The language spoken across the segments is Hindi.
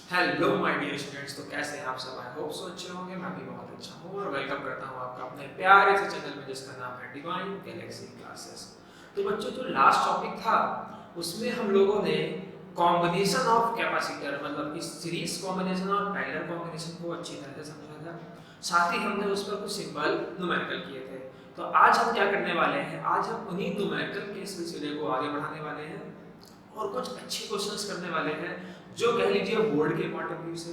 हेलो माय डियर स्टूडेंट्स, तो कैसे हैं आप सब? आई होप सो अच्छे होंगे। मैं भी बहुत अच्छा हूँ और वेलकम करता हूँ आपका अपने प्यारे से चैनल में जिसका नाम है डिवाइन गैलेक्सी क्लासेस। तो बच्चों, जो लास्ट टॉपिक था उसमें हम लोगों ने कॉम्बिनेशन ऑफ कैपेसिटर मतलब कि सीरीज कॉम्बिनेशन और पैरेलल कॉम्बिनेशन को अच्छी तरह से समझा था। साथ ही हमने उस पर कुछ सिंबल न्यूमेरिकल किए थे। तो आज हम क्या करने वाले हैं, आज हम उन्हीं न्यूमेरिकल के सिलसिले को आगे बढ़ाने वाले हैं और कुछ अच्छे क्वेश्चंस करने वाले हैं जो कह लीजिए बोर्ड के पॉइंट ऑफ व्यू से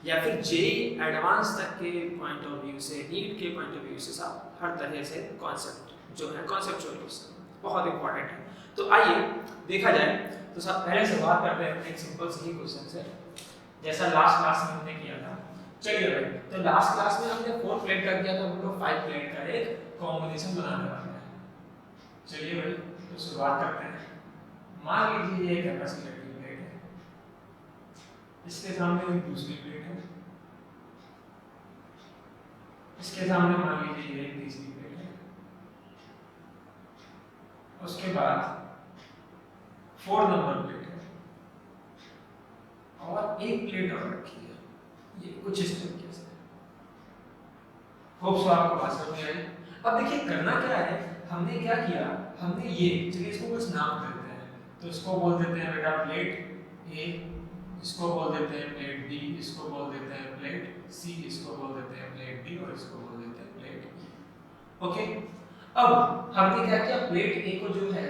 या फिर जेई एडवांस तक के पॉइंट ऑफ व्यू से, नीट के पॉइंट ऑफ व्यू से, सब हर तरह से कॉन्सेप्ट जो है कॉन्सेप्चुअल क्वेश्चन बहुत इंपॉर्टेंट है। तो आइए देखा जाए। तो सब पहले शुरुआत करते हैं अपने एक सिंपल सी क्वेश्चन से, जैसा लास्ट क्लास में हमने किया था। चलिए भाई, तो लास्ट क्लास में हमने 4 प्लेट का किया, तो हम लोग 5 प्लेट का एक कॉम्बिनेशन बनाने वाले हैं। चलिए भाई, तो शुरुआत करते हैं। मान लीजिए ये कैपेसिटर की प्लेट है, इसके सामने एक दूसरी प्लेट है, इसके सामने मान लीजिए ये एक तीसरी प्लेट है, उसके बाद 4 नंबर प्लेट है और एक प्लेट और रखी है। ये कुछ इस तरीके से। होप सो आपको बात समझ में आई। अब देखिए करना क्या है, हमने क्या किया, हमने ये, चलिए इसको कुछ नाम देते हैं। तो इसको बोल देते हैं बेटा प्लेट ए, इसको बोल देते हैं प्लेट बी, इसको बोल देते हैं प्लेट सी, इसको बोल देते हैं प्लेट डी और इसको बोल देते हैं प्लेट ई। ओके, अब हमने क्या किया, प्लेट ए को जो है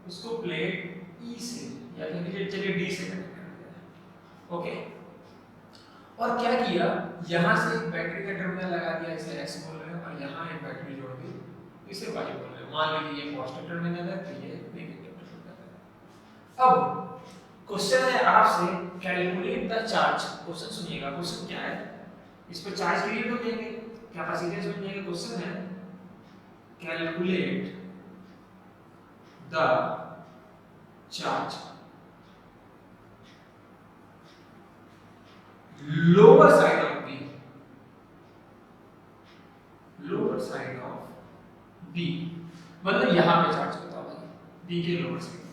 उसको प्लेट ई से या कह लीजिए चलिए डी से कनेक्ट कर दिया। ओके, और क्या किया, यहाँ से एक बैटरी का टर्मिनल लगा दिया, इसे एक्स बोल रहे हैं, और यहाँ एक बैटरी जोड़ दी, इसे वाई बोल रहे हैं। मान लीजिए ये पॉजिटिव टर्मिनल है तो ये नेगेटिव टर्मिनल है। अब क्वेश्चन है आपसे, कैलकुलेट द चार्ज। क्वेश्चन सुनिएगा, क्वेश्चन क्या है, इस पर चार्ज क्रिएट हो जाएंगे, कैपेसिटेंस बन जाएगा। क्वेश्चन है calculate the charge lower side of B, lower side of B मतलब यहां पे चार्ज बताओ भाई, बी के लोअर साइड।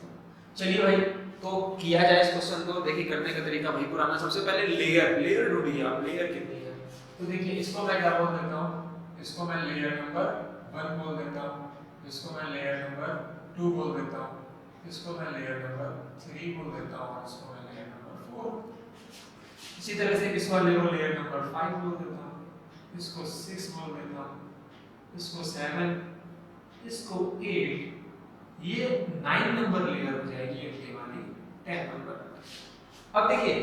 चलिए भाई, तो किया जाए इस क्वेश्चन को। देखिए करने का तरीका भाई पुराना। सबसे पहले लेयर ढूंढिए आप, लेयर कितनी है। तो देखिए इसको मैं क्या बोल देता हूं, इसको मैं लेयर नंबर 1 बोल देता हूं, इसको मैं लेयर नंबर 2 बोल देता हूं, इसको मैं लेयर नंबर 3 बोल देता हूं और इसको मैं लेयर नंबर 4। इसी तरह से इस वाले को लेयर नंबर 5 बोल देता हूं, इसको 6 बोल देता हूं, इसको 7, इसको 8, ये 9 नंबर लेयर हो जाएगी ये वाली 10 नंबर। अब देखिए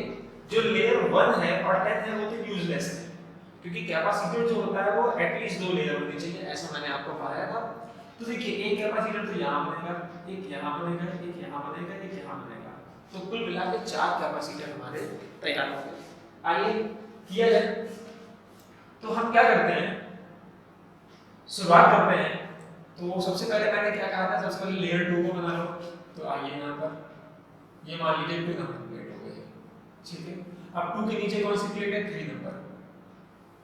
जो लेयर 1 है और 10 है वो तो यूजलेस है, क्योंकि कैपेसिटर जो होता है वो एटलीस्ट 2 लेयर होनी चाहिए, ऐसा मैंने आपको बताया था। तो देखिए एक कैपेसिटर तो यहाँ बनेगा, एक यहाँ बनेगा, एक यहाँ बनेगा, एक यहाँ बनेगा, तो कुल मिला के 4 कैपेसिटर हमारे तैयार हो गए। आइए किया जाए। तो हम क्या करते हैं, शुरुआत करते हैं। तो सबसे पहले मैंने क्या कहा था, सबसे पहले लेयर 2 को बना लो। तो आइए यहाँ पर, ये मान लीजिए 2 नंबर प्लेट हो गई, ठीक है। अब 2 के नीचे कौन सी प्लेट है, 3 नंबर,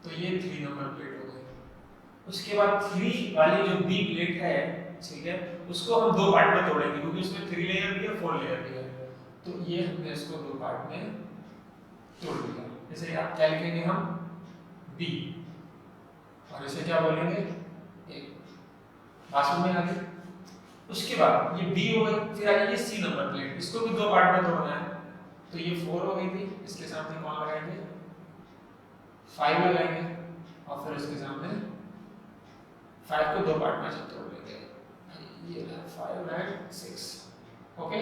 तो ये 3 नंबर प्लेट हो गई। उसके बाद 3 वाली जो बी प्लेट है, ठीक है, उसको हम 2 पार्ट में तोड़ेंगे, क्योंकि उसमें 3 लेयर भी है 4 लेयर भी है। तो ये हमने इसको 2 पार्ट में तोड़ दिया। जैसे आप क्या लिखेंगे, हम बी, और इसे क्या बोलेंगे, बात में आ गई। उसके बाद ये बी हो गई, फिर आ गई ये सी नंबर प्लेट, इसको भी 2 पार्ट में तोड़ना है। तो ये 4 हो गई थी, इसके सामने कौन लगाएंगे, 5 लगाएंगे, और फिर इसके सामने 5 को 2 पार्ट में से तोड़ लेंगे, ये 5 एंड 6। ओके,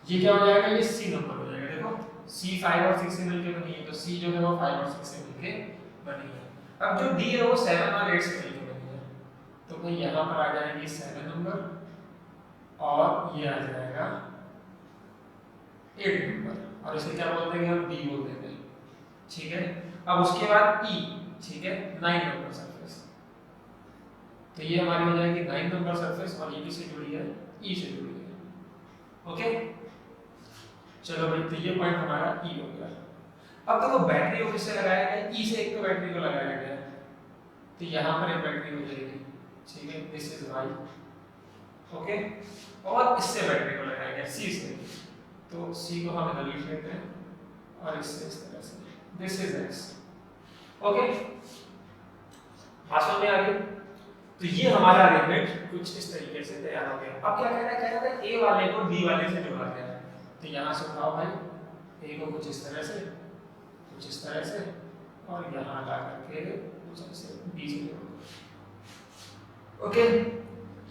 ये क्या हो जाएगा, ये सी नंबर हो जाएगा। देखो सी 5 और 6 से मिलकर बनी है, तो सी जो है वो 5 और 6 से मिलकर बनी है। अब जो डी है वो 7 और 8 से मिलकर बनी है, तो भाई यहाँ पर आ जाएगी 7 नंबर और ये आ जाएगा 8 नंबर, और इसे क्या बोल देंगे, हम डी बोल देंगे, ठीक है। अब उसके बाद ई, ठीक है, 9 नंबर सरफेस, तो ये हमारी हो जाएगी 9 नंबर सरफेस, और ये किससे जुड़ी है, ई से जुड़ी है। ओके, चलो भाई, तो ये पॉइंट हमारा ई हो गया। अब देखो बैटरी को किससे लगाया गया, ई से एक तो बैटरी को लगाया गया, तो यहाँ पर एक बैटरी हो जाएगी, ठीक है, दिस इज वाई। ओके, और इससे बैटरी को लगाया गया सी से, तो c को हम इधर लिख लेते हैं और इससे इस तरह से, दिस इज x। ओके, भाषण में आ गई। तो ये हमारा अरेंजमेंट कुछ इस तरीके से तैयार हो गया। अब क्या कह रहा है a वाले को b वाले से जोड़ा गया है। तो यहाँ से उठाओ भाई a को कुछ इस तरह से, कुछ इस तरह से, और यहाँ ला करके कुछ ऐसे b से जोड़ो। ओके,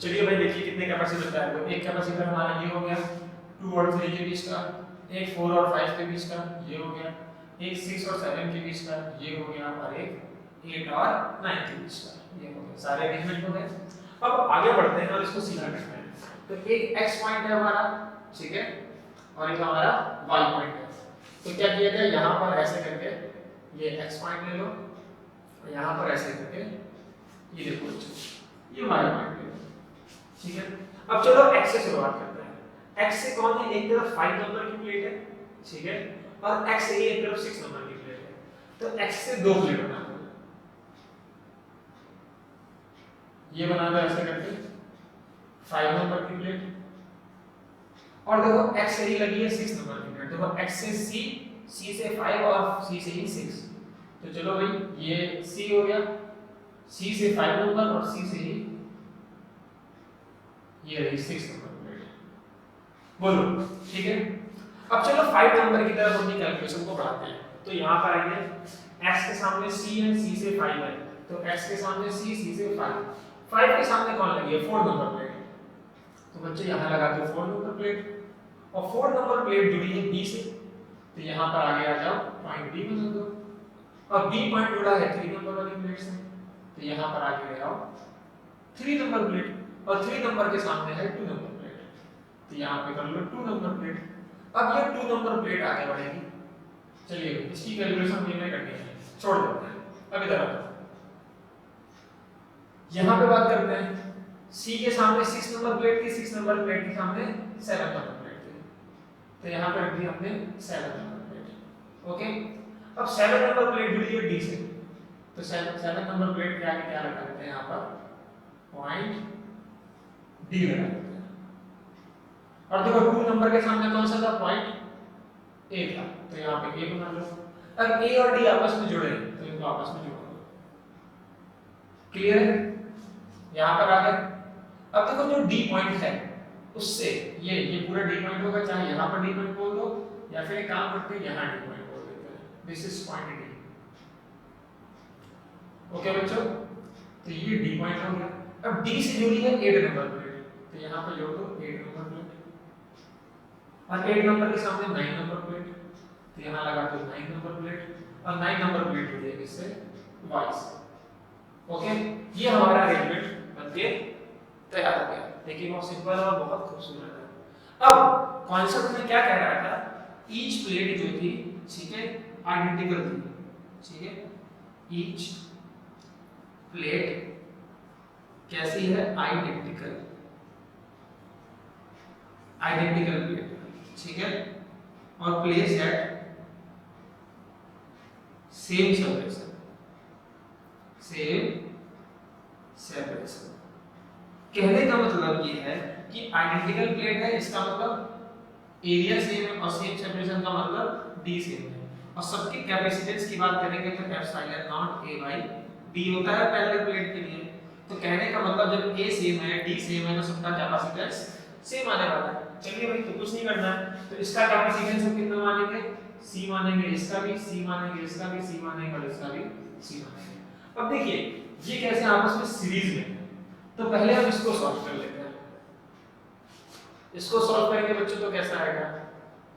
चलिए भाई देखिए कितने कैपेसिटर तैयार हुए। एक कैपेसिटर हमारा ये हो गया 2 और 3 के बीच का, एक 4 और 5 के बीच का ये हो गया, एक 6 और 7 के बीच का ये हो गया, और एक 8 और 9 के बीच का ये हो गया। सारे अरेंजमेंट हो गए। अब आगे बढ़ते हैं और इसको सीधा करते हैं। तो एक x पॉइंट है हमारा, ठीक है, और एक हमारा y पॉइंट है। तो क्या किया जाए, यहाँ पर ऐसे करके ये x पॉइंट ले लो, और यहाँ पर ऐसे करके ये देखो ये y पॉइंट ले लो, ठीक है। अब चलो x से शुरुआत करते हैं। x से कौन है, एक तरफ 5 नंबर की प्लेट है, ठीक है, और x से एक तरफ 6 नंबर की प्लेट है। तो x से दो प्लेट बना दो, ये बना दो ऐसे करके 5 नंबर की प्लेट, और देखो x से ही लगी है 6 नंबर की प्लेट। देखो x से c से 5 और c से ही 6। तो चलो भाई ये c हो गया, c से 5 नंबर और c से ही ये रही 6 नंबर प्लेट, बोलो ठीक है। अब चलो 5 नंबर की तरफ अपनी कैलकुलेशन को बढ़ाते हैं। तो यहाँ पर आइए, x के सामने c है, c से 5 है, तो x के सामने c से 5 के सामने कौन लगी है, 4 नंबर प्लेट। तो बच्चे यहाँ लगा दो 4 नंबर प्लेट, और 4 नंबर प्लेट जुड़ी है b से, तो यहाँ पर आगे आ जाओ पॉइंट b बना दो, और b पॉइंट जुड़ा है 3 नंबर वाली प्लेट से, तो यहाँ पर आगे ले आओ 3 नंबर प्लेट, और 3 नंबर के सामने है 2 नंबर प्लेट, तो यहाँ पे कर लो 2 नंबर प्लेट। अब ये 2 नंबर प्लेट आगे बढ़ेगी। चलिए इसकी कैलकुलेशन हमने करनी है, छोड़ देते हैं, अब इधर आओ। यहाँ पे बात करते हैं, C के सामने 6 नंबर प्लेट थी, 6 नंबर प्लेट के सामने 7 नंबर प्लेट थी, तो यहाँ पे रख दी हमने 7 नंबर प्लेट। ओके, अब 7 नंबर प्लेट जुड़ी है D से, तो 7 नंबर प्लेट के आगे क्या लगा देते हैं, यहाँ पर पॉइंट D लगा देते हैं। और देखो 2 नंबर के सामने कौन सा था, पॉइंट A था, तो यहाँ पे A बना लो। अब A और D आपस में जुड़े हैं, तो इनको आपस में जोड़ दो। क्लियर है, यहाँ पर आ गए। अब देखो जो D पॉइंट है उससे ये पूरा D पॉइंट होगा, चाहे यहाँ पर D पॉइंट बोल दो या फिर एक काम करते हैं यहाँ D पॉइंट बोल देते हैं, this is point D। Okay बच्चों, तो ये D पॉइंट हो गया। अब D से जुड़ी है 8 नंबर प्लेट, तो यहाँ पर जोड़ दो 8 नंबर प्लेट, और 8 नंबर के सामने 9 नंबर प्लेट, तो यहाँ लगा दो 9 नंबर प्लेट, और 9 नंबर प्लेट जुड़ी है इससे Y से। ओके, ये हमारा अरेंजमेंट बनके तैयार हो गया। देखिए बहुत सिंपल और बहुत खूबसूरत है। अब कॉन्सेप्ट में क्या कह रहा था, ईच प्लेट जो थी, ठीक है, आइडेंटिकल थी, ठीक है, ईच प्लेट कैसी है, आइडेंटिकल प्लेट, ठीक है, और प्लेस एट सेम सेपरेशन। कहने का मतलब ये है कि आइडेंटिकल प्लेट है, इसका मतलब एरिया सेम है, और सेम सेपरेशन का मतलब d सेम है। और सबकी कैपेसिटेंस की बात करेंगे तो epsilon not a by d होता है पैरेलल प्लेट के लिए। तो कहने का मतलब जब a सेम है, d सेम है, तो सबका कैपेसिटेंस सेम आने वाला है। चलिए भाई, तो कुछ नहीं करना है, तो इसका कैपेसिटेंस हम कितना मानेंगे, c मानेंगे, इसका भी c मानेंगे, इसका भी c मानेंगे, और इसका भी c मानेंगे। अब देखिए ये कैसे आपस में सीरीज में है, तो पहले हम इसको सॉल्व कर लेते हैं। इसको सॉल्व करेंगे बच्चों तो कैसा आएगा,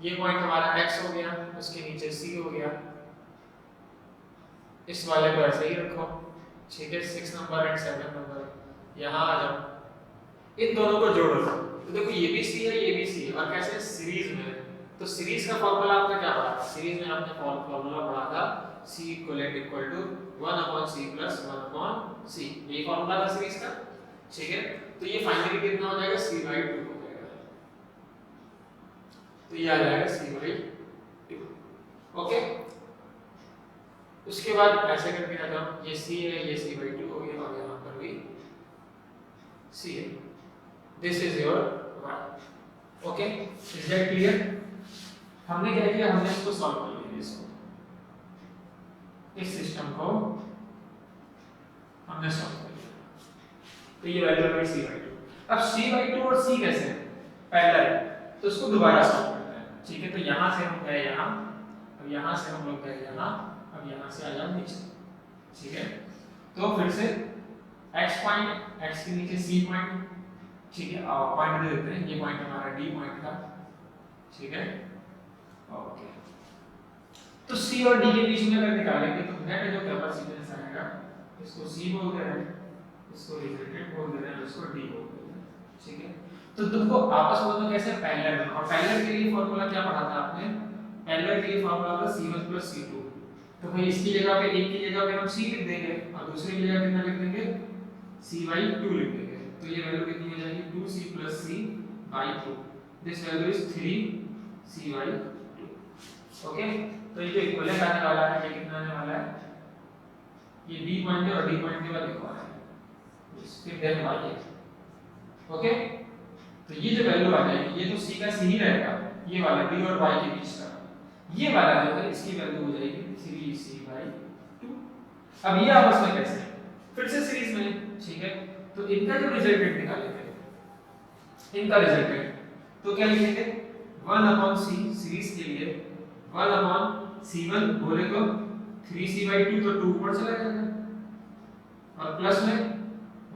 ये पॉइंट हमारा x हो गया, उसके नीचे c हो गया, इस वाले को ऐसे ही रखो, ठीक है, 6 नंबर एंड 7 नंबर, यहाँ आ जाओ, इन दोनों को जोड़ो, तो देखो ये भी c है, ये भी c है, और कैसे सीरीज में है। तो सीरीज का फॉर्मूला आपने क्या पढ़ा, सीरीज में आपने फॉर्मूला पढ़ा था c equal to 1/c plus 1/c, ये फॉर्मूला था सीरीज का, ठीक है। तो ये फाइनली कितना हो जाएगा, c/2 हो जाएगा, तो ये आ जाएगा c/2। ओके, उसके बाद ऐसे करके आ जाओ, ये c है, ये c/2 हो गया, और यहाँ पर भी c है, this is your y। Okay, is that clear. हमने क्या किया, हमने इसको सॉल्व कर लिया, इसको इस सिस्टम को हमने सॉल्व कर लिया। तो ये वैल्यू है c/2। अब c/2 और c कैसे है, पैरेलल है, तो इसको दोबारा सॉल्व करते हैं। ठीक है, तो यहां से हम गए यहां, अब यहां से हम लोग गए यहां, अब यहां से आ जाओ नीचे। ठीक है, तो फिर से x पॉइंट, x के नीचे c पॉइंट। ठीक है, पॉइंट दे देते हैं, ये पॉइंट हमारा d पॉइंट था। ठीक है, ओके, तो c और d के बीच में अगर निकालेंगे तो नेट जो कैपेसिटेंस आएगा, इसको c बोलते हैं, इसको रिजल्टेंट बोल देते हैं, इसको d बोल देते हैं। ठीक है, तो तुमको आपस में तो कैसे पैरेलल में, और पैरेलल के लिए फार्मूला क्या पढ़ा था आपने, पैरेलल के लिए फार्मूला था c1 + c2। तो भाई इसकी जगह पे, एक की जगह पे हम c लिख देंगे और दूसरी की जगह कितना लिख देंगे, c/2 लिख देंगे। तो ये वैल्यू कितनी हो जाएगी, 2c + c/2। This value is 3c/2। Okay, तो ये जो इक्विवेलेंट आने वाला है, ये कितना आने वाला है, ये d पॉइंट है और d पॉइंट के बाद लिखवा है, फिर देन y है। ओके, तो ये जो वैल्यू आ जाएगी, ये तो c का c ही रहेगा, ये वाला d और y के बीच का, ये वाला जो है इसकी वैल्यू हो जाएगी 3c/2। अब ये आपस में कैसे है, फिर से सीरीज में। ठीक है, तो इनका जो रिजल्टेंट निकालेंगे, इनका रिजल्टेंट तो क्या लिखेंगे, 1/c सीरीज के लिए 1/c1 बोले तो 3c/2, तो 2 ऊपर चला जाएगा और प्लस में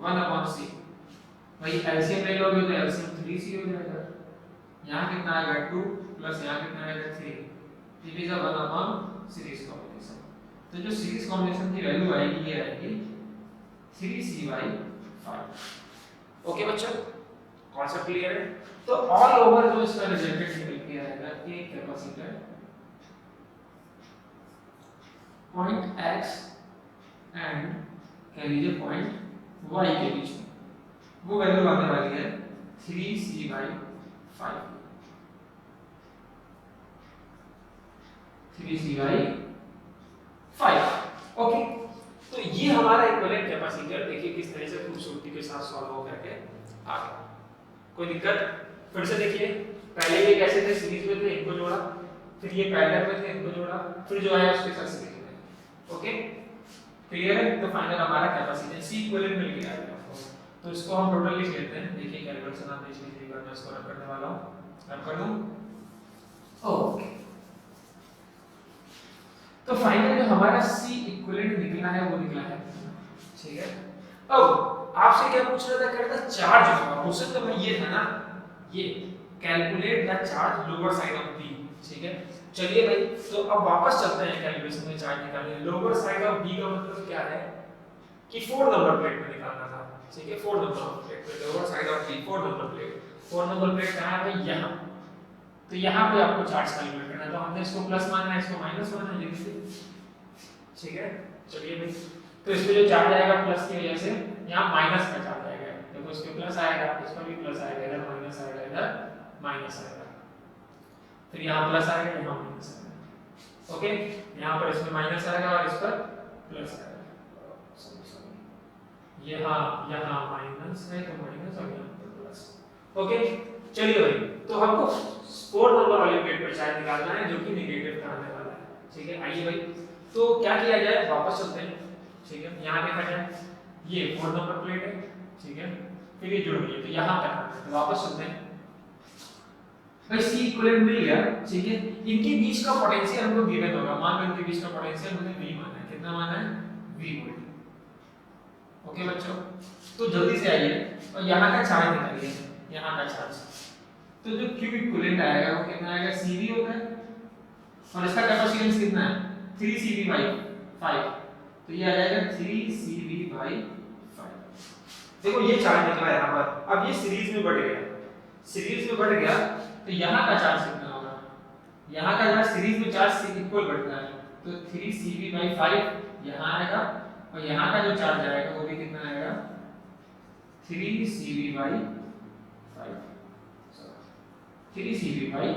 1/c, भाई एलसीएम ले लोगे तो एलसीएम 3c हो जाएगा। यहाँ कितना आएगा 2 प्लस यहाँ कितना आएगा 3। It is a 1/, series combination. तो जो सीरीज कॉम्बिनेशन की वैल्यू आएगी, ये आएगी 3c/5। ओके बच्चों, कॉन्सेप्ट क्लियर है। तो ऑल ओवर जो इसका रिजल्टेंट निकल के आएगा, एक कैपेसिटर पॉइंट x एंड कह लीजिए पॉइंट y के बीच में, वो वैल्यू आने वाली है 3c/5। 3c/5। ओके, तो ये हमारा इक्विवेलेंट कैपेसिटर, देखिए किस तरह से खूबसूरती के साथ सॉल्व हो करके आ गया। कोई दिक्कत, फिर से देखिए, पहले ये कैसे थे, सीरीज में थे, इनको जोड़ा, फिर ये पैरेलल में थे, इनको जोड़ा, फिर जो आया उसके साथ सीरीज में। ओके, क्लियर है। तो फाइनल हमारा कैपेसिटेंस C इक्विवेलेंट मिल गया आपको। तो इसको हम टोटल लिख लेते हैं। देखिए कैलकुलेशन आप देख लीजिए, मैं इसको रन करने वाला हूं, रन कर दूं। ओके, तो फाइनल जो हमारा C इक्विवेलेंट निकला है वो निकला है। ठीक है, अब आपसे क्या पूछ रहा था, कह रहा था चार्ज का क्वेश्चन, तो भाई ये था ना, ये calculate the charge lower side of B। ठीक है, चलिए भाई, तो अब वापस चलते हैं कैलकुलेशन में चार्ज निकालने। लोअर साइड ऑफ B का मतलब क्या है कि 4 नंबर प्लेट में निकालना था। ठीक है, 4 नंबर प्लेट पे, lower side of B 4 number plate. 4 number plate कहां है भाई, यहां। तो यहां पे आपको चार्ज कैलकुलेट करना है, तो हमने इसको प्लस मानना है, इसको माइनस मानना है, देखिए। ठीक है, चलिए भाई, तो इस पे जो चार्ज आएगा प्लस की वजह से यहां माइनस का चार्ज आएगा। देखो इस पे प्लस आएगा, इस पर भी प्लस आएगा, इधर माइनस आएगा, इधर माइनस आएगा, फिर यहां प्लस आएगा, यहां माइनस आएगा। ओके, यहां पर इसमें माइनस आएगा और इस पर प्लस आएगा। यहां माइनस है तो माइनस और यहां पर प्लस। ओके, चलिए भाई, तो हमको 4 नंबर वाली प्लेट पर चार्ज निकालना है जो कि नेगेटिव का आने वाला है। ठीक है, आइए भाई, तो क्या किया जाए, वापस चलते हैं। ठीक है, यहां देखा जाए, ये 4 नंबर प्लेट है। ठीक है, फिर ये जुड़ गई, तो यहां तक तो वापस चलते हैं भाई। C इक्विवेलेंट मिल गया। ठीक है, इनके बीच का पोटेंशियल हमको गिवन होगा, मान लो इनके बीच का पोटेंशियल हमने V माना है। कितना माना है, V वोल्ट। ओके बच्चों, तो जल्दी से आइए और यहां का चार्ज निकालिए, यहां का चार्ज। तो जो Q इक्विवेलेंट आएगा वो कितना आएगा, CV होगा, और इसका कैपेसिटेंस कितना है, 3CV/5। तो ये आ जाएगा 3CV/5। देखो ये चार्ज निकला यहाँ पर, अब ये सीरीज में बढ़ गया, सीरीज में बढ़ गया, तो यहाँ का चार्ज कितना होगा, यहाँ का चार्ज सीरीज में चार्ज इक्वल बढ़ता है, तो 3CV/5 यहाँ आएगा, और यहाँ का जो चार्ज आएगा वो भी कितना आएगा, 3CV/5। 3CV/5।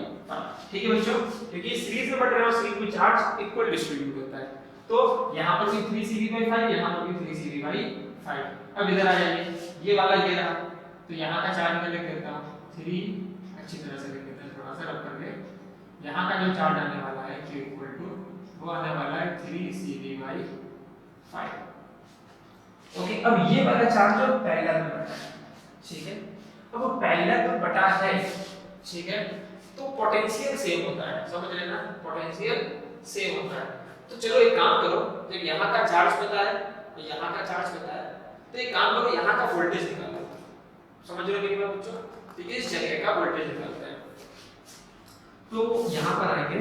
ठीक है बच्चों, क्योंकि सीरीज में बढ़ रहा है और सीरीज में चार्ज इक्वल डिस्ट्रीब्यूट होता है, तो यहाँ पर भी 3CV/5, यहाँ पर भी 3CV/5। अब इधर आ जाइए, ये वाला ये रहा, तो यहाँ का चार्ज मैं लिख देता हूँ 3, अच्छी तरह से लिख देते हैं, थोड़ा सा रब करके यहाँ का जो चार्ज आने वाला है Q इक्वल टू वो आने वाला है 3CV/5। ओके, अब ये वाला चार्ज जो पैरेलल में बटा है, ठीक है। अब वो पैरेलल में बटा है, ठीक है, तो पोटेंशियल सेम होता है, समझ लेना, पोटेंशियल सेम होता है। तो चलो एक काम करो, जब यहाँ का चार्ज पता है तो यहाँ का चार्ज पता है, तो एक काम करो यहाँ का वोल्टेज निकालो। समझ रहे हो मेरी बात बच्चों? ठीक है, इस जगह का वोल्टेज निकालते हैं। तो यहाँ पर आएंगे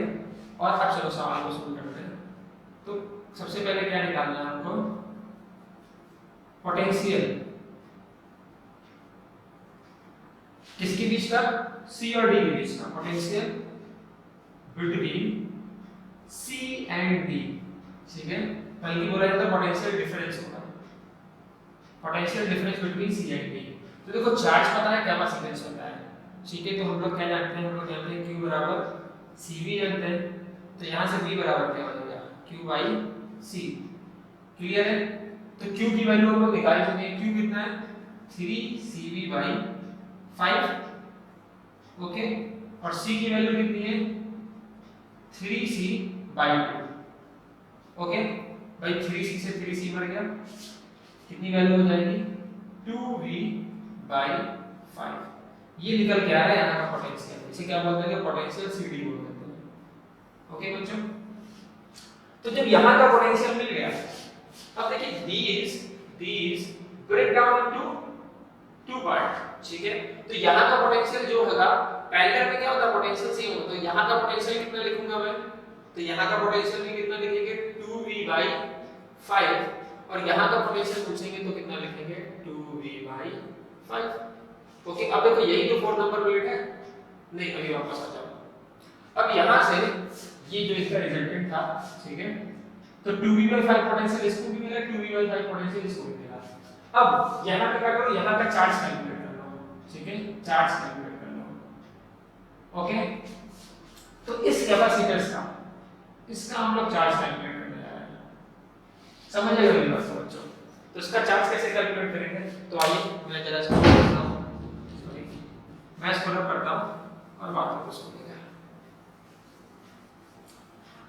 और अब चलो सवाल को शुरू करते हैं। तो सबसे पहले क्या निकालना है हमको? पोटेंशियल किसके बीच का? C और D के बीच का potential between C and D, ठीक है। बल्कि बोला जाता है पोटेंशियल डिफरेंस होगा, potential difference between C and D। तो देखो चार्ज पता है, कैपेसिटेंस पता है, ठीक है। तो हम लोग क्या जानते हैं? हम लोग जानते हैं Q बराबर CV जानते हैं। तो यहाँ से V बराबर क्या हो जाएगा? Q/C। क्लियर है? तो Q की वैल्यू हम लोग निकाल चुके हैं। Q कितना है? 3CV/5, okay. और C की वैल्यू कितनी है? 3C/2, okay. भाई 3C से 3C मर गया, कितनी वैल्यू हो जाएगी? 2V/5। ये निकल के आ रहा है यहाँ का पोटेंशियल। इसे क्या बोलते हैं? पोटेंशियल CD बोलते हैं, ओके बच्चों। तो जब यहाँ का पोटेंशियल मिल गया, अब देखिए these break down into two part, ठीक है। तो यहाँ का पोटेंशियल जो होगा, पैरेलल में क्या होता है? पोटेंशियल सेम होता है। तो यहाँ का पोटेंशियल कितना लिखूंगा मैं? तो यहाँ का पोटेंशियल भी कितना लिखेंगे? 2V/5। और यहाँ का पोटेंशियल पूछेंगे तो कितना लिखेंगे? 2V/5, okay. अब देखो यही तो 4 नंबर प्लेट है, नहीं अभी वापस आ जाओ। अब यहाँ से ये जो इसका रिजल्टेंट था, ठीक है, तो 2V/5 पोटेंशियल इसको भी मिला, 2V/5 पोटेंशियल इसको भी मिला। अब यहाँ पे क्या करो? यहाँ का चार्ज कैलकुलेट कर लो, ठीक है, चार्ज कैलकुलेट कर लो, ओके। तो इस कैपेसिटर्स का, इसका हम लोग चार्ज कैलकुलेट करने जा रहे हैं, समझ आएगा मेरी बात बच्चों? तो इसका चार्ज कैसे कैलकुलेट करेंगे? तो आइए मैं जरा इसको करता हूँ, मैं इसको रब करता हूँ और बात को सुनिएगा।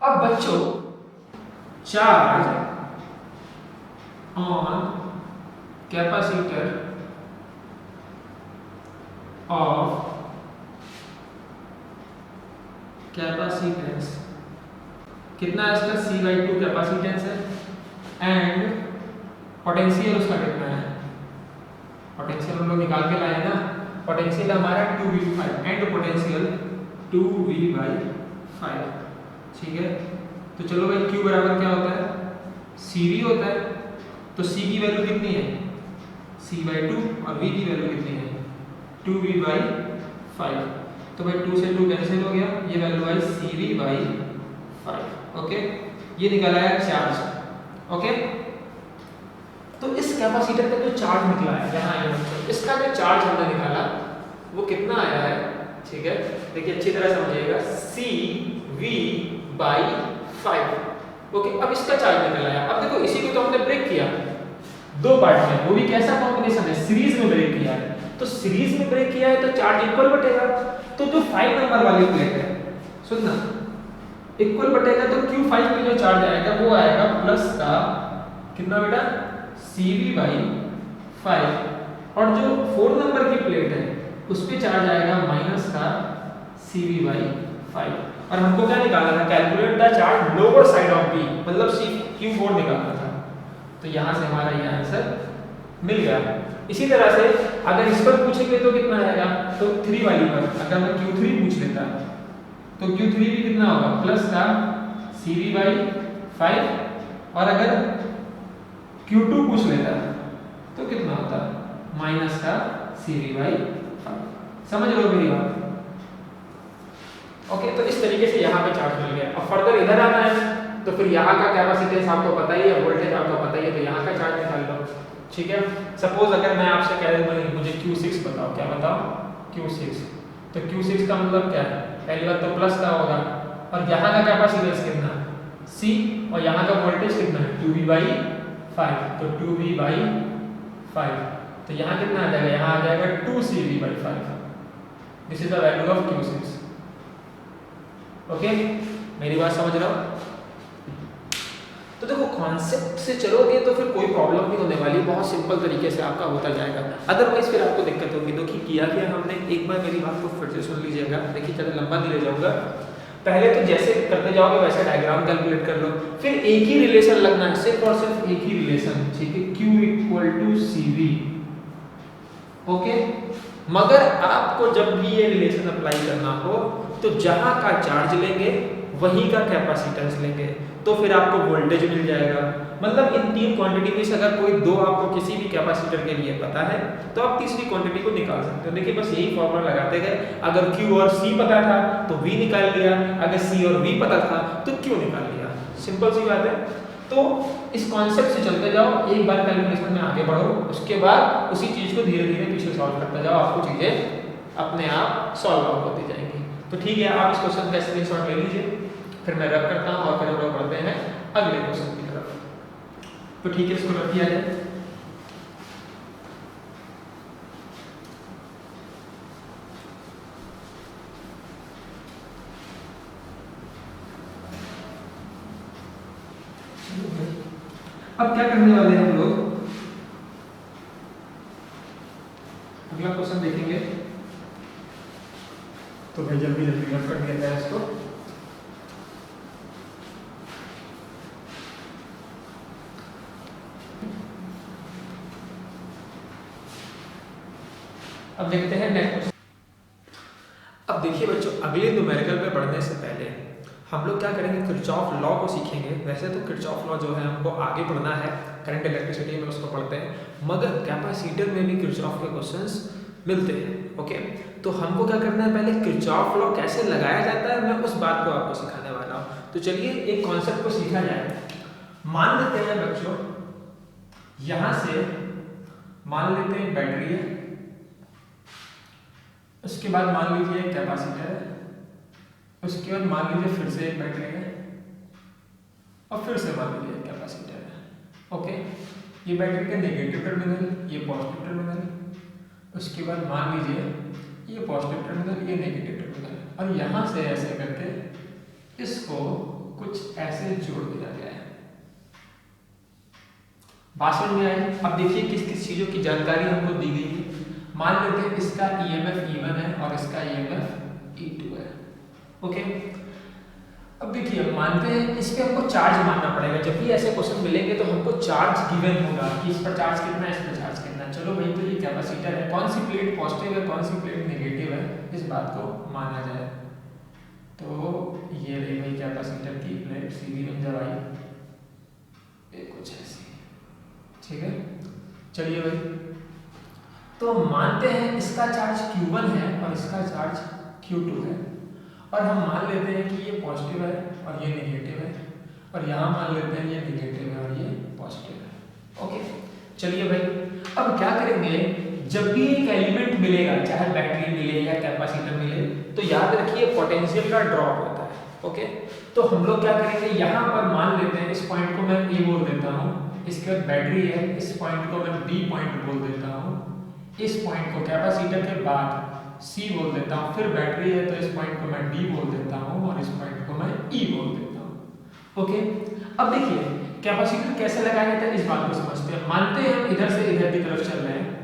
अब बच्चों charge on capacitor of capacitance कितना है इसका? C/2 कैपेसिटेंस है एंड पोटेंशियल उसका कितना है? पोटेंशियल हम लोग निकाल के लाए ना, पोटेंशियल हमारा 2V/5 एंड पोटेंशियल 2V/5, ठीक है। तो चलो भाई Q बराबर क्या होता है? CV होता है। तो C की वैल्यू कितनी है? C/2 और V की वैल्यू कितनी है? 2V/5। तो भाई 2 से 2 कैंसिल हो गया, ये वैल्यू आई CV/5, ओके। ये निकला है चार्ज, ओके। तो इस कैपेसिटर का जो चार्ज निकला है यहाँ ये, इसका जो चार्ज हमने निकाला वो कितना आया है, ठीक है। देखिए अच्छी तरह समझिएगा, CV/5, ओके। अब इसका चार्ज निकला है। अब देखो इसी को तो हमने ब्रेक किया दो पार्ट में, वो भी कैसा कॉम्बिनेशन है? सीरीज में ब्रेक किया है। तो सीरीज में ब्रेक किया है तो चार्ज इक्वल बटेगा। तो जो 5 नंबर वाली प्लेट है, सुनना, इक्वल बटेगा तो Q5 पे जो चार्ज आएगा वो आएगा प्लस का कितना बेटा? CV/5। और जो 4 नंबर की प्लेट है उस पे चार्ज आएगा माइनस का CV/5। और हमको क्या निकालना था? Calculate the charge lower side of B, मतलब Q4 निकालना था। तो यहाँ से हमारा ये आंसर मिल गया। इसी तरह से अगर इस पर पूछेंगे तो कितना आएगा? तो 3 वाली पर अगर मैं Q3 पूछ लेता तो Q3 भी कितना होगा? प्लस का CV/5। और अगर Q2 पूछ लेता तो कितना होता? माइनस का CV/5। समझ लो मेरी बात, ओके। तो इस तरीके से यहाँ पे चार्ज मिल गया। अब फर्दर इधर आना है तो फिर यहाँ का कैपेसिटेंस आपको पता ही है, वोल्टेज आपको पता ही है, तो यहाँ का चार्ज निकाल लो, ठीक है। सपोज अगर मैं आपसे कह दूँ मुझे Q6 बताओ, क्या बताओ? Q6। तो Q6 का मतलब क्या है? पहली बात तो प्लस का होगा, और यहाँ का कैपेसिटेंस कितना? C, और यहाँ का वोल्टेज कितना है? 2V/5। तो 2V/5, तो यहाँ कितना आ जाएगा? यहाँ आ जाएगा 2CV/5। This is the value of Q6, okay, मेरी बात समझ रहा हो? तो देखो कॉन्सेप्ट से चलोगे तो फिर कोई प्रॉब्लम नहीं होने वाली, बहुत सिंपल तरीके से आपका होता जाएगा। अदरवाइज फिर आपको दिक्कत होगी। तो किया क्या हमने, एक बार मेरी बात को फिर से सुन लीजिएगा। देखिए ज़्यादा लंबा नहीं ले जाऊंगा। पहले तो जैसे करते जाओगे वैसे डायग्राम कैलकुलेट कर लो, फिर एक ही रिलेशन लगना है, सिर्फ और सिर्फ एक ही रिलेशन, ठीक है, Q equal to CV। Okay, मगर आपको जब भी ये रिलेशन अप्लाई करना हो तो जहां का चार्ज लेंगे वहीं का कैपेसिटेंस लेंगे, तो फिर आपको वोल्टेज मिल जाएगा। मतलब इन तीन क्वांटिटी में से अगर कोई दो आपको किसी भी कैपेसिटर के लिए पता है तो आप तीसरी क्वांटिटी को निकाल सकते हो। देखिए बस यही फॉर्मूला लगाते गए, अगर Q और C पता था तो V निकाल लिया, अगर C और V पता था तो Q निकाल लिया। सिंपल सी बात है। तो इस कॉन्सेप्ट से चलते जाओ, एक बार कैलकुलेशन में आगे बढ़ो, उसके बाद उसी चीज को धीरे धीरे पीछे सॉल्व करते जाओ, आपको चीजें अपने आप सॉल्व आउट होती जाएंगी। तो ठीक है, आप इस क्वेश्चन का स्क्रीनशॉट ले लीजिए, फिर मैं रब करता हूँ और फिर हम लोग बढ़ते हैं अगले क्वेश्चन की तरफ। तो ठीक है, इसको रख दिया जाए। अब क्या करने वाले हैं हम लोग, अगला क्वेश्चन देखेंगे। तो भाई जल्दी जल्दी रब कर दिया जाए इसको। अब देखते हैं नेक्स्ट। अब देखिए बच्चों, अगले न्यूमेरिकल पे बढ़ने से पहले हम लोग क्या करेंगे, किरचॉफ लॉ को सीखेंगे। वैसे तो किरचॉफ लॉ जो है हमको आगे पढ़ना है, करंट इलेक्ट्रिसिटी में उसको पढ़ते हैं, मगर कैपेसिटर में भी किरचॉफ के क्वेश्चंस मिलते हैं। ओके, तो हमको क्या करना है, पहले किरचॉफ लॉ कैसे लगाया जाता है मैं उस बात को आपको सिखाने वाला हूँ। तो चलिए एक कॉन्सेप्ट को सीखा जाए। मान लेते हैं बच्चों, यहां से मान लेते हैं बैटरी है, उसके बाद मान लीजिए कैपेसिटर है, उसके बाद मान लीजिए फिर से एक बैटरी है, और फिर से मान लीजिए कैपेसिटर है। ओके, ये बैटरी का नेगेटिव टर्मिनल, ये पॉजिटिव टर्मिनल, उसके बाद मान लीजिए ये पॉजिटिव टर्मिनल, ये नेगेटिव टर्मिनल, और यहां से ऐसे करके इसको कुछ ऐसे जोड़ दिया गया है। बात समझ में आई? अब देखिए किस किस चीजों की जानकारी हमको दी गई है। मान लेते हैं इसका EMF E1 है और इसका EMF E2 है। ओके, अब देखिए मानते हैं इस पे हमको चार्ज मानना पड़ेगा। जब भी ऐसे क्वेश्चन मिलेंगे तो हमको चार्ज गिवन होगा कि इस पर चार्ज कितना है, इस पर चार्ज कितना है। चलो भाई, तो ये कैपेसिटर है, कौन सी प्लेट पॉजिटिव है, कौन सी प्लेट नेगेटिव है, इस बात को माना जाए। तो ये रही भाई कैपेसिटर की प्लेट, सीधी बन आई कुछ ऐसी, ठीक है। चलिए भाई, तो मानते हैं इसका चार्ज Q1 है और इसका चार्ज Q2 है, और हम मान लेते हैं कि ये पॉजिटिव है और ये नेगेटिव है, और यहाँ मान लेते हैं ये नेगेटिव है और ये पॉजिटिव है। ओके, चलिए भाई, अब क्या करेंगे, जब भी एक एलिमेंट मिलेगा, चाहे बैटरी मिले या कैपेसिटर मिले, तो याद रखिए पोटेंशियल का ड्रॉप होता है। ओके, तो हम लोग क्या करेंगे, यहाँ पर मान लेते हैं इस पॉइंट को मैं A बोल देता हूँ, इसके बाद बैटरी है, इस पॉइंट को मैं B पॉइंट बोल देता हूँ, इस पॉइंट को कैपेसिटर के बाद C बोल देता हूँ, फिर बैटरी है तो इस पॉइंट को मैं D बोल देता हूँ और इस पॉइंट को मैं E बोल देता हूँ। ओके, अब देखिए कैपेसिटर कैसे लगाया जाता है इस बात को समझते हैं। मानते हैं हम इधर से इधर की तरफ चल रहे हैं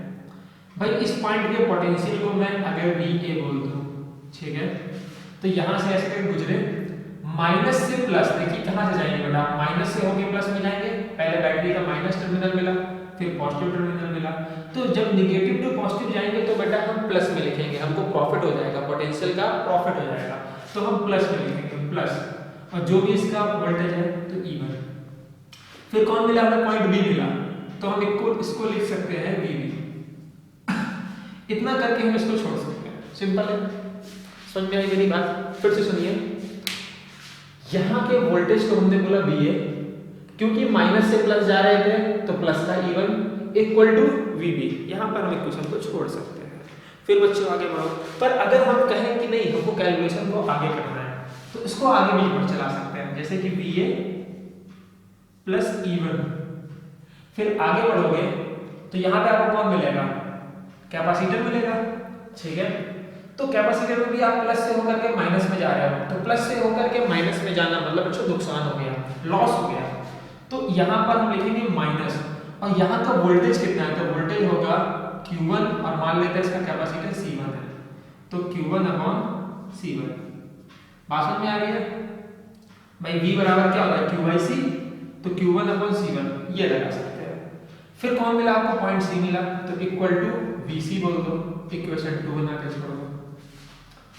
भाई, इस पॉइंट के पोटेंशियल को मैं अगर VA बोल दूँ, ठीक है, तो यहाँ से ऐसे करके गुजरे, माइनस से प्लस, देखिए कहाँ से जाएंगे बेटा, माइनस से होके प्लस में जाएंगे। पहले बैटरी का माइनस टर्मिनल मिला, फिर पॉजिटिव टर्मिनल मिला, तो जब नेगेटिव टू पॉजिटिव जाएंगे तो बेटा हम प्लस में लिखेंगे, हमको प्रॉफिट हो जाएगा, पोटेंशियल का प्रॉफिट हो जाएगा, तो हम प्लस में लिखेंगे प्लस, और जो भी इसका वोल्टेज है तो E1। फिर कौन मिला हमें, पॉइंट B मिला, तो हम इसको लिख सकते हैं VB। इतना करके हम इसको छोड़ सकते हैं, सिंपल है। समझ में आई मेरी बात? फिर से सुनिए, यहाँ के वोल्टेज को हमने बोला VA, क्योंकि माइनस से प्लस जा रहे थे तो प्लस का E1 इक्वल टू VB। यहाँ पर हम इक्वेशन को छोड़ सकते हैं। फिर बच्चों आगे बढ़ो, पर अगर हम कहें कि नहीं हमको कैलकुलेशन को आगे करना है तो इसको आगे भी बढ़ चला सकते हैं, जैसे कि VA प्लस E1। फिर आगे बढ़ोगे तो यहाँ पे आपको कौन मिलेगा, कैपेसिटर मिलेगा, ठीक है। तो कैपेसिटर में भी आप प्लस से होकर के माइनस में जा रहे हो, तो प्लस से होकर के माइनस में जाना मतलब बच्चों नुकसान हो गया, लॉस हो गया। तो यहाँ पर हम लिखेंगे माइनस, और यहाँ का वोल्टेज कितना है, तो वोल्टेज होगा Q1 और मान लेते हैं इसका कैपेसिटर C1 है, तो Q1 अपॉन C1। बात समझ में आ रही है भाई? V बराबर क्या होता है Q/C, तो Q1 अपॉन C1 ये लगा सकते हैं। फिर कौन मिला आपको, पॉइंट C मिला, तो इक्वल टू VC बोल दो, इक्वेशन 2 बना के छोड़ दो।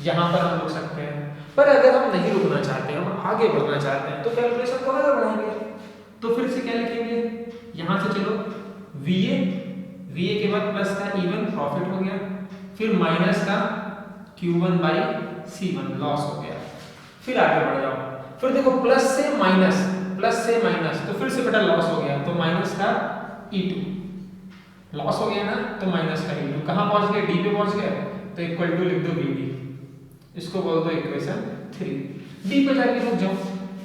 यहाँ पर हम रुक सकते हैं, पर अगर हम नहीं रुकना चाहते, हम आगे बढ़ना चाहते हैं, तो कैलकुलेशन को आगे बढ़ाएंगे। तो फिर से क्या लिखेंगे, यहाँ से चलो VA के बाद प्लस का E1 प्रॉफिट हो गया, फिर माइनस का Q1/C1 लॉस हो गया। फिर आगे बढ़ जाओ, फिर देखो प्लस से माइनस तो फिर से बेटा लॉस हो गया, तो माइनस का E2 लॉस हो गया ना, तो माइनस का E2 कहाँ पहुंच गए, D पे पहुंच गए, तो इक्वल टू लिख दो VD, इसको बोल दो इक्वेशन 3। D पे जाके रुक जाओ,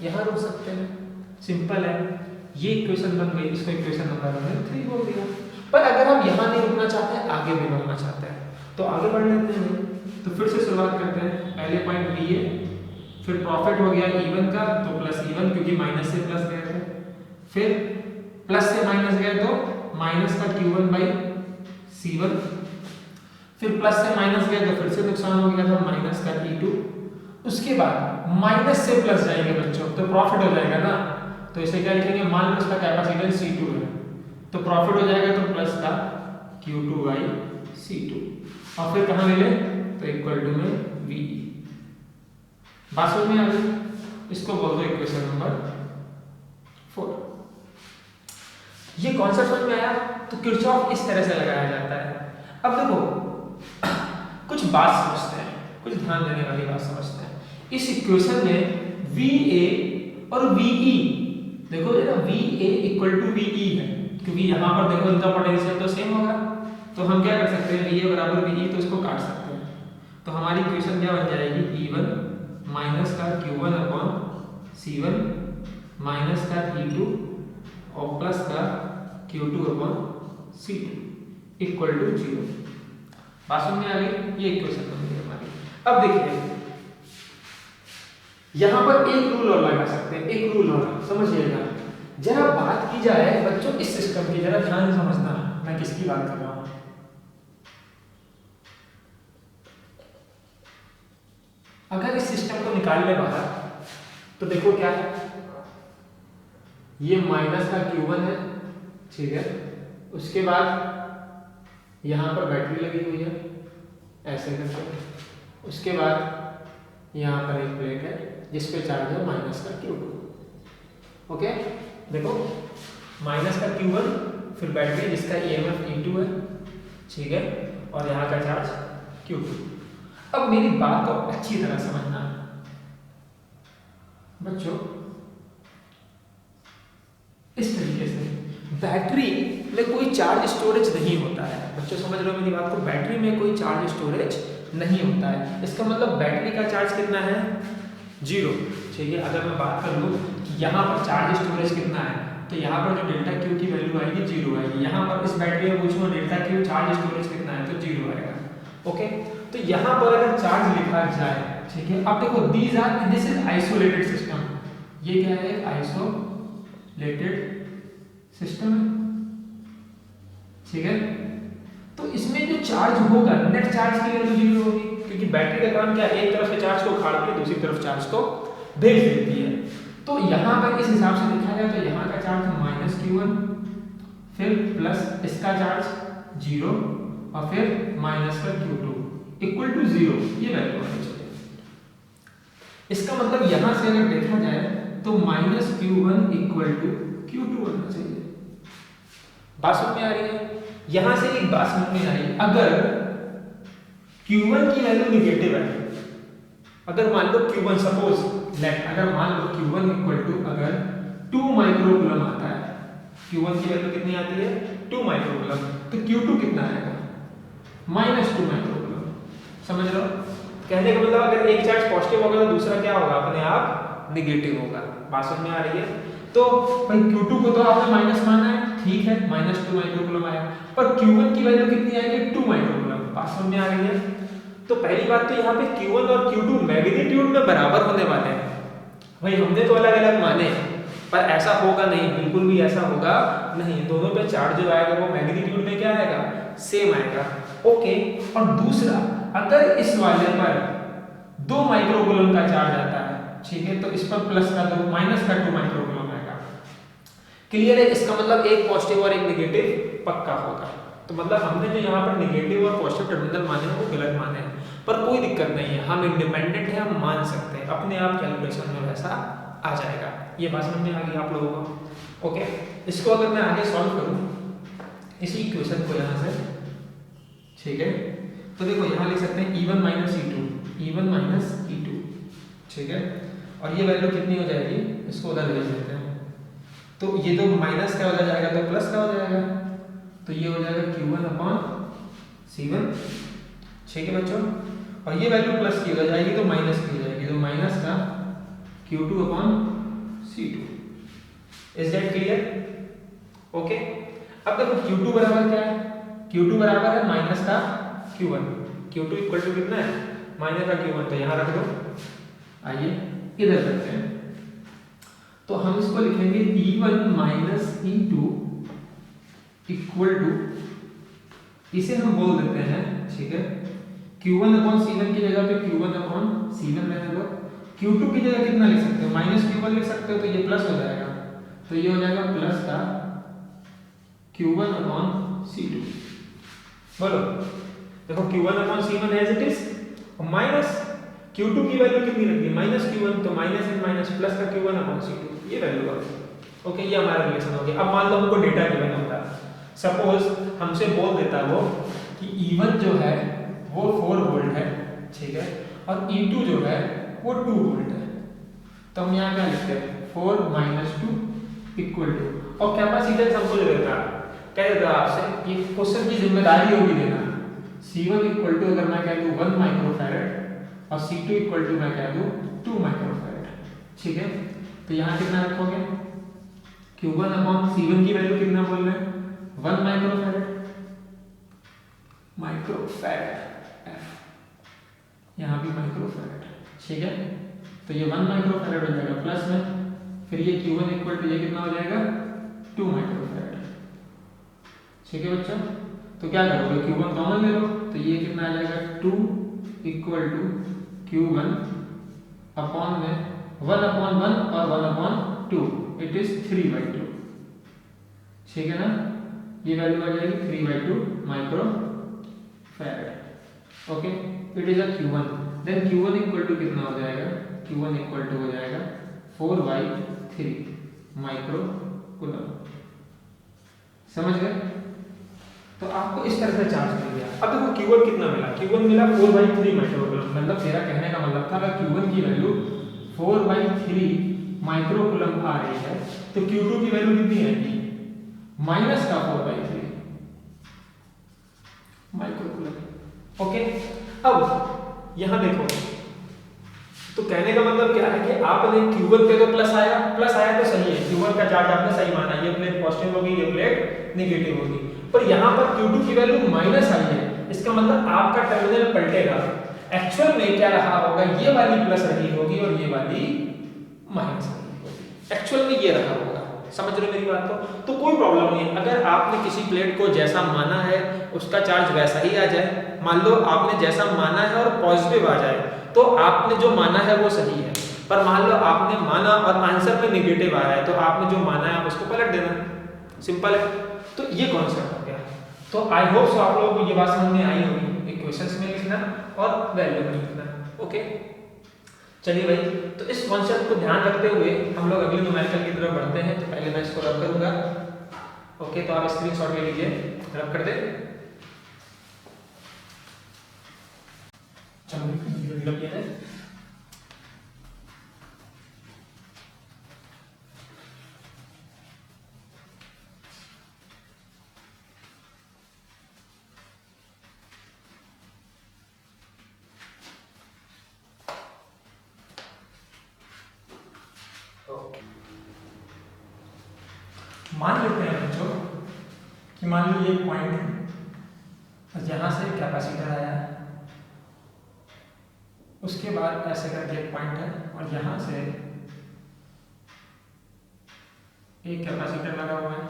यहाँ रुक सकते हैं, सिंपल है, ये इक्वेशन बन गई, इसको इक्वेशन नंबर 3 बोल दिया। पर अगर हम यहाँ नहीं रुकना चाहते हैं, आगे भी बढ़ना चाहते हैं, तो आगे बढ़ लेते हैं। तो फिर से शुरुआत करते हैं, पहले पॉइंट VA, फिर प्रॉफिट हो गया E1 का, तो प्लस E1 क्योंकि माइनस से प्लस गए थे, फिर प्लस से माइनस गए तो माइनस का Q1/C1, फिर प्लस से माइनस गए तो फिर से नुकसान हो गया था, माइनस का E2। उसके बाद माइनस से प्लस जाएंगे बच्चों, तो प्रॉफिट हो जाएगा ना, तो इसे क्या लिखेंगे, मान लो इसका कैपेसिटर C2 है, तो प्रॉफिट हो जाएगा तो प्लस का Q2/C2, और फिर कहाँ मिले, तो इक्वल टू में VE। बात समझ में आ गई? इसको बोल दो इक्वेशन नंबर 4। ये कॉन्सेप्ट समझ में आया? तो किरचॉफ इस तरह से लगाया जाता है। अब देखो कुछ बात समझते हैं, कुछ ध्यान देने वाली बात समझते हैं। इस इक्वेशन में VA और VE, देखो ये ना VA इक्वल टू VE है, क्योंकि यहाँ पर देखो इनका पोटेंशियल तो सेम होगा, तो हम क्या कर सकते हैं, VA बराबर VE, तो इसको काट सकते हैं। तो हमारी इक्वेशन क्या बन जाएगी, E1 माइनस का Q1 अपॉन C1 माइनस का E2 और प्लस का Q2 upon C2 equal to 0। बात समझ में आ गई? ये इक्वेशन बन गई हमारी। अब देखिए यहां पर एक रूल और लगा सकते हैं, एक रूल और समझिएगा। जरा बात की जाए बच्चों इस सिस्टम की, जरा ध्यान से समझना मैं किसकी बात कर रहा हूं। अगर इस सिस्टम को निकाल ले बाहर, तो देखो क्या है, ये माइनस का Q1 है, ठीक है, उसके बाद यहाँ पर बैटरी लगी हुई है ऐसे करके, उसके बाद यहाँ पर एक प्लेट है जिस पे चार्ज है माइनस का Q2। ओके, देखो माइनस का Q1, फिर बैटरी जिसका EMF E2 है, ठीक है, और यहाँ का चार्ज Q2। अब मेरी बात को अच्छी तरह समझना बच्चों, इस तरीके से बैटरी में कोई चार्ज स्टोरेज नहीं होता है। बच्चों समझ रहे हो मेरी बात को, बैटरी में कोई चार्ज स्टोरेज नहीं होता है। इसका मतलब बैटरी का चार्ज कितना है, 0। ठीक है, अगर मैं बात कर लूँ कि यहाँ पर चार्ज स्टोरेज कितना है, तो यहाँ पर जो डेल्टा Q की वैल्यू आएगी 0 आएगी। यहाँ पर इस बैटरी में पूछूँ डेल्टा Q चार्ज स्टोरेज कितना है, तो 0 आएगा। ओके, तो यहाँ पर अगर चार्ज लिखा जाए, ठीक है, अब देखो दिस इज आइसोलेटेड सिस्टम, ये क्या है, आइसोलेटेड सिस्टम है, ठीक है। तो इसमें जो चार्ज होगा, नेट चार्ज की वैल्यू 0 होगी, क्योंकि बैटरी का काम क्या है, एक तरफ से चार्ज को खाड़ के दूसरी तरफ चार्ज को भेज देती है। तो यहाँ पर इस हिसाब से देखा जाए तो यहाँ का चार्ज माइनस Q1, फिर प्लस इसका चार्ज 0 और फिर माइनस का Q2 इक्वल टू 0, ये वैल्यू होनी चाहिए। इसका मतलब यहाँ से अगर देखा जाए तो minus Q1 equal to Q2 होना चाहिए। बात समझ में आ रही है? यहाँ से एक बात समझ में आई, अगर Q1 की वैल्यू निगेटिव है, अगर मान लो Q1 सपोज लेट, अगर मान लो Q1 इक्वल टू अगर 2 माइक्रोकूलम आता है, Q1 की वैल्यू कितनी आती है, 2 माइक्रोकूलम, तो Q2 कितना आएगा, -2 माइक्रोकूलम। समझ रहे हो? कहने का मतलब अगर एक चार्ज पॉजिटिव होगा तो दूसरा क्या होगा, अपने आप निगेटिव होगा। बात समझ में आ रही है? तो भाई Q2 को तो आपने माइनस माना है, ठीक है, -2 माइक्रोकूलम आया, पर Q1 की वैल्यू कितनी आएगी, 2 माइक्रोकूलम। बात समझ में आ रही है? तो पहली बात तो यहाँ पे Q1 और Q2 मैग्नीट्यूड में बराबर होने वाले हैं। भाई हमने तो अलग अलग माने, पर ऐसा होगा नहीं, बिल्कुल भी ऐसा होगा नहीं। दोनों पे चार्ज जो आएगा वो मैग्नीट्यूड में क्या आएगा, सेम आएगा। ओके, और दूसरा, अगर इस वाले पर 2 माइक्रोकूलम का चार्ज आता है, ठीक है, तो इस पर प्लस का 2 माइनस का 2 माइक्रोकूलम आएगा। क्लियर है? इसका मतलब एक पॉजिटिव और एक नेगेटिव पक्का होगा। तो मतलब हमने जो यहाँ पर नेगेटिव और पॉजिटिव टर्मिनल माने हैं वो गलत माने हैं, पर कोई दिक्कत नहीं है, हम इंडिपेंडेंट है, हम मान सकते हैं, अपने आप कैलकुलेशन में वैसा आ जाएगा। ये बात समझ में आ गई आप लोगों को? ओके, इसको अगर मैं आगे सॉल्व करूँ इसी इक्वेशन को यहाँ से, ठीक है, तो देखो यहाँ लिख सकते हैं E1 minus E2, E1 minus E2, ठीक है, और ये वैल्यू कितनी हो जाएगी, इसको उधर भेज देते हैं, तो ये तो माइनस का हो जाएगा तो प्लस का हो जाएगा, तो ये हो जाएगा Q1 अपॉन C1, ठीक है बच्चों, और ये वैल्यू प्लस की हो जाएगी तो माइनस की हो जाएगी, तो माइनस का Q2 upon C2। Is that clear? Okay, अब देखो Q2 बराबर क्या है, Q2 बराबर है माइनस का Q1, Q2 इक्वल टू कितना है, माइनस का Q1, तो यहाँ रख दो। आइए इधर रखते हैं, तो हम इसको लिखेंगे E1 minus E2 equal to, इसे हम बोल देते हैं, ठीक है, Q1 अपॉन C1 की जगह पे Q1 अपॉन C1 रहने दो। Q2 की जगह कितना लिख सकते हो, माइनस Q1 लिख सकते हो, तो ये प्लस हो जाएगा, तो ये हो जाएगा प्लस का Q1 अपॉन C2। बोलो, देखो Q1 upon C1 as it is, और माइनस Q2 की वैल्यू कितनी रखी, माइनस Q1, तो माइनस इन माइनस प्लस का Q1 अपॉन C2, ये वैल्यू है। ओके, ये हमारा रिलेशन हो गया। अब मान लो हमको डेटा गिवन होता, सपोज हमसे बोल देता वो कि E1 जो है वो 4 वोल्ट है, ठीक है, और E2 जो है वो 2 वोल्ट है, तो हम यहाँ क्या लिखते हैं, 4 माइनस 2 इक्वल टू, और कैपेसिटेंस हमको जो देता कह देता आपसे, ये क्वेश्चन की जिम्मेदारी होगी देना, C1 इक्वल टू अगर मैं कह दूँ 1 माइक्रोफैरड और C2 इक्वल टू मैं कह दूँ 2 माइक्रोफैरड, ठीक है, तो यहाँ कितना रखोगे, Q1 अपॉन C1 की वैल्यू कितना बोल रहे हैं, 1 माइक्रोफैरड, यहाँ भी माइक्रोफैरड, ठीक है, तो ये 1 माइक्रोफैरड हो जाएगा प्लस में, फिर ये Q1 इक्वल टू ये कितना हो जाएगा 2 माइक्रोफैरड, ठीक है बच्चों, तो क्या करोगे, Q1 कॉमन ले लो, तो ये कितना आ जाएगा 2 इक्वल टू Q1 अपॉन में 1 अपॉन 1 और 1 अपॉन 2, इट इज 3/2, ठीक है ना, ये वैल्यू आ जाएगी 3/2 microfarad. Okay, it is a Q1, then Q1 equal to कितना हो जाएगा, Q1 इक्वल टू हो जाएगा 4/3 माइक्रोकूलम। समझ गए? तो आपको इस तरह से चार्ज मिल गया। अब देखो Q1 कितना मिला, Q1 मिला 4/3 माइक्रोकूलम, मतलब मेरा कहने का मतलब था अगर Q1 की वैल्यू 4/3 माइक्रोकूलम आ रही है तो Q2 की वैल्यू कितनी आएगी, माइनस का 4/3 माइक्रोकूलम। ओके, अब यहां देखो, तो कहने का मतलब क्या है कि आपने Q1 पे तो प्लस आया तो सही है, Q1 का चार्ज आपने सही माना, ये प्लेट पॉजिटिव होगी, ये प्लेट नेगेटिव होगी, पर यहाँ पर Q2 की वैल्यू माइनस आई है, इसका मतलब आपका टर्मिनल पलटेगा, एक्चुअल में क्या रहा होगा, ये वाली प्लस रही होगी और ये वाली माइनस रही होगी, एक्चुअल में ये रहा होगा। समझ रहे हो मेरी बात को? तो कोई प्रॉब्लम नहीं है, अगर आपने किसी प्लेट को जैसा माना है उसका चार्ज वैसा ही आ जाए, मान लो आपने जैसा माना है और पॉजिटिव आ जाए तो आपने जो माना है वो सही है, पर मान लो आपने माना और आंसर में नेगेटिव आ रहा है तो आपने जो माना है उसको पलट देना, सिंपल है। तो ये कॉन्सेप्ट हो गया। तो आई होप सो आप लोगों को ये बात समझ में आई होगी, इक्वेशंस में लिखना और वैल्यू में लिखना। ओके, चलिए भाई, तो इस कॉन्सेप्ट को ध्यान रखते हुए हम लोग अगले न्यूमेरिकल की तरफ बढ़ते हैं। तो पहले मैं इसको रब करूंगा। ओके, तो आप स्क्रीनशॉट ले लीजिए, रब कर दे। चलो रब किया है। मान लेते हैं बच्चों कि मान लो ये पॉइंट है, यहां से कैपेसिटर आया, उसके बाद ऐसे करके एक पॉइंट है और यहाँ से एक कैपेसिटर लगा हुआ है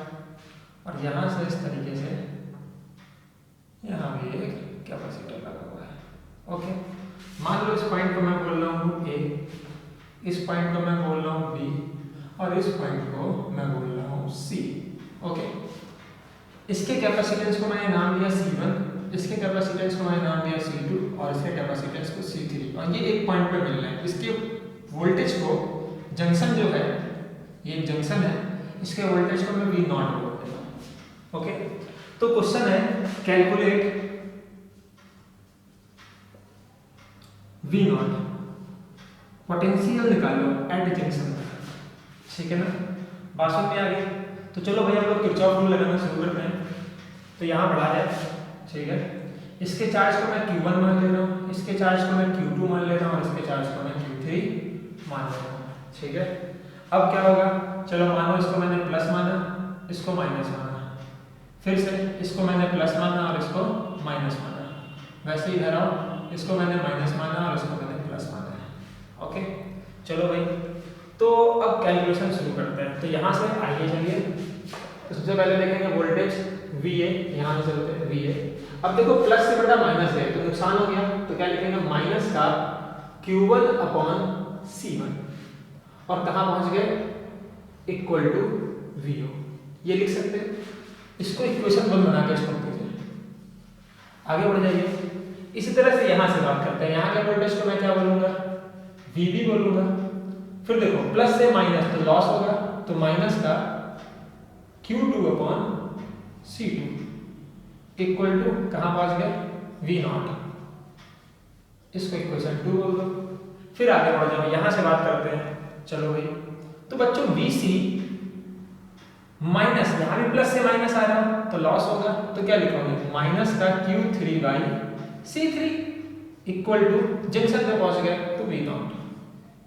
और यहाँ से इस तरीके से यहाँ भी एक कैपेसिटर लगा हुआ है। ओके, मान लो इस पॉइंट को मैं बोल रहा हूँ ए, इस पॉइंट को मैं बोल रहा हूँ बी और इस पॉइंट को मैं बोल रहा हूँ सी। ओके, इसके कैपेसिटेंस को मैंने नाम दिया C1, इसके कैपेसिटेंस को मैंने नाम दिया C2 और इसके कैपेसिटेंस को C3 और ये एक पॉइंट पे मिल रहा है। इसके वोल्टेज को जंक्शन जो है, ये जंक्शन है, इसके वोल्टेज को मैं V0 बोल देता हूँ। ओके, तो क्वेश्चन है कैलकुलेट V0, पोटेंशियल निकालो एट जंक्शन। ठीक है ना, बात समझ में आ गई? तो चलो भाई हम लोग किरचॉफ रूल लगाना शुरू करते हैं। तो यहाँ बढ़ा जाए, ठीक है, इसके चार्ज को मैं Q1 मान ले रहा हूँ, इसके चार्ज को मैं Q2 मान ले रहा हूँ और इसके चार्ज को मैं Q3 मान ले रहा हूँ। ठीक है, अब क्या होगा, चलो मानो इसको मैंने प्लस माना, इसको माइनस माना, फिर से इसको मैंने प्लस माना और इसको माइनस माना, वैसे ही इधर आओ, इसको मैंने माइनस माना और इसको मैंने प्लस माना है। ओके, चलो भाई, तो अब कैलकुलेशन शुरू करते हैं। तो यहाँ से आइए, चलिए, तो सबसे पहले देखेंगे वोल्टेज VA, यहाँ से चलते हैं VA। अब देखो प्लस से बड़ा माइनस है तो नुकसान हो गया, तो क्या लिखेंगे, माइनस का Q1 अपॉन C1 और कहाँ पहुँच गए, इक्वल टू VO, ये लिख सकते हैं। इसको इक्वेशन 1 बना के छोड़ दीजिए, आगे बढ़ जाइए। इसी तरह से यहाँ से बात करते हैं, यहाँ के वोल्टेज को मैं क्या बोलूँगा, VB बोलूँगा। फिर देखो प्लस से माइनस तो लॉस होगा, तो माइनस का Q2 upon C2 equal to कहाँ पहुँच गए, V0, इसको इक्वेशन 2 बोल दो। फिर आगे बढ़ जाओ, यहाँ से बात करते हैं। चलो भाई, तो बच्चों VC माइनस, यहाँ भी प्लस से माइनस आ रहा है तो लॉस होगा, तो क्या लिखोगे, माइनस का Q3 by C3 equal to junction पे पहुंच गए तो V0,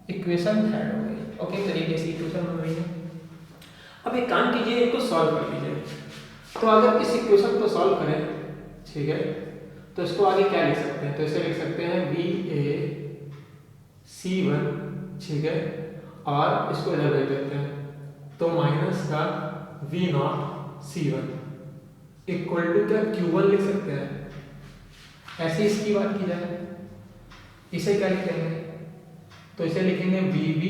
इक्वेशन थर्ड हो गई। ओके, तरीके से इक्वेशन बन रही है। अब एक काम कीजिए, इनको सॉल्व कर लीजिए। तो अगर इस इक्वेशन को सॉल्व करें, ठीक है, तो इसको आगे क्या लिख सकते हैं, तो इसे लिख सकते हैं VA C1, ठीक है, और इसको इधर भेज देते हैं, तो माइनस का V0 C1 इक्वल टू क्या Q1 लिख सकते हैं। ऐसे इसकी बात की जाए, इसे क्या लिखेंगे, तो इसे लिखेंगे VB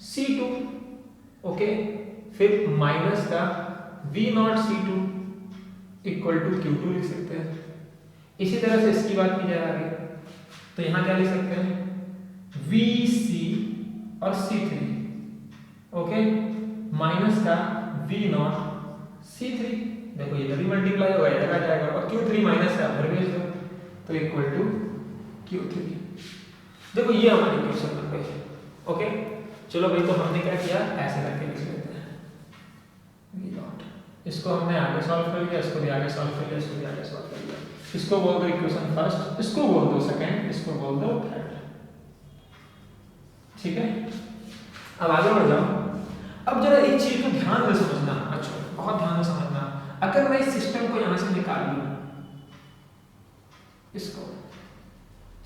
C2, ओके, फिर माइनस का V0 C2 equal to Q2 लिख सकते हैं। इसी तरह से इसकी बात की जाए आगे, तो यहाँ क्या लिख सकते हैं, VC और C3, ओके, माइनस का V0 C3, देखो ये भी मल्टीप्लाई होगा, इधर आ जाएगा, और Q3 माइनस का उधर भेज दो, तो इक्वल टू Q3। देखो ये हमारी इक्वेशन बन गई। ओके, चलो भाई, तो हमने क्या किया, ऐसे करके लिख लेते हैं V0, इसको हमने आगे सॉल्व कर लिया, इसको भी आगे सॉल्व कर लिया, इसको भी आगे सॉल्व कर लिया। इसको बोल दो इक्वेशन फर्स्ट, इसको बोल दो सेकंड, इसको बोल दो थर्ड। ठीक है, अब आगे बढ़ जाओ। अब जरा एक चीज को ध्यान से समझना, अच्छा बहुत ध्यान से समझना। अगर मैं इस सिस्टम को यहां से निकाल लूं, इसको,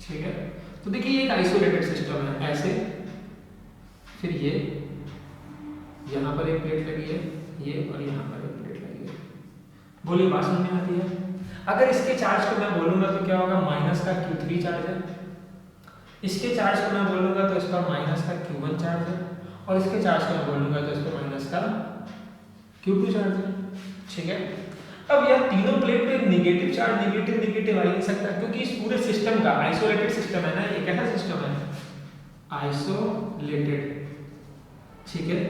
ठीक है, तो देखिए ये एक आइसोलेटेड सिस्टम है, ऐसे, फिर ये यहाँ पर एक प्लेट लगी है, ये, और यहाँ पर एक प्लेट लगी है। बोलिए बात समझ में आती है? अगर इसके चार्ज को मैं बोलूंगा तो क्या होगा, माइनस का Q3 चार्ज है, इसके चार्ज को मैं बोलूंगा तो इसका माइनस का Q1 चार्ज है, और इसके चार्ज को मैं बोलूंगा तो इसका माइनस का Q2 चार्ज है। ठीक है, अब यार तीनों प्लेट पे नेगेटिव चार्ज नेगेटिव नेगेटिव आ ही नहीं सकता, क्योंकि इस पूरे सिस्टम का आइसोलेटेड सिस्टम है ना, ये कैसा सिस्टम है, आइसोलेटेड, ठीक है,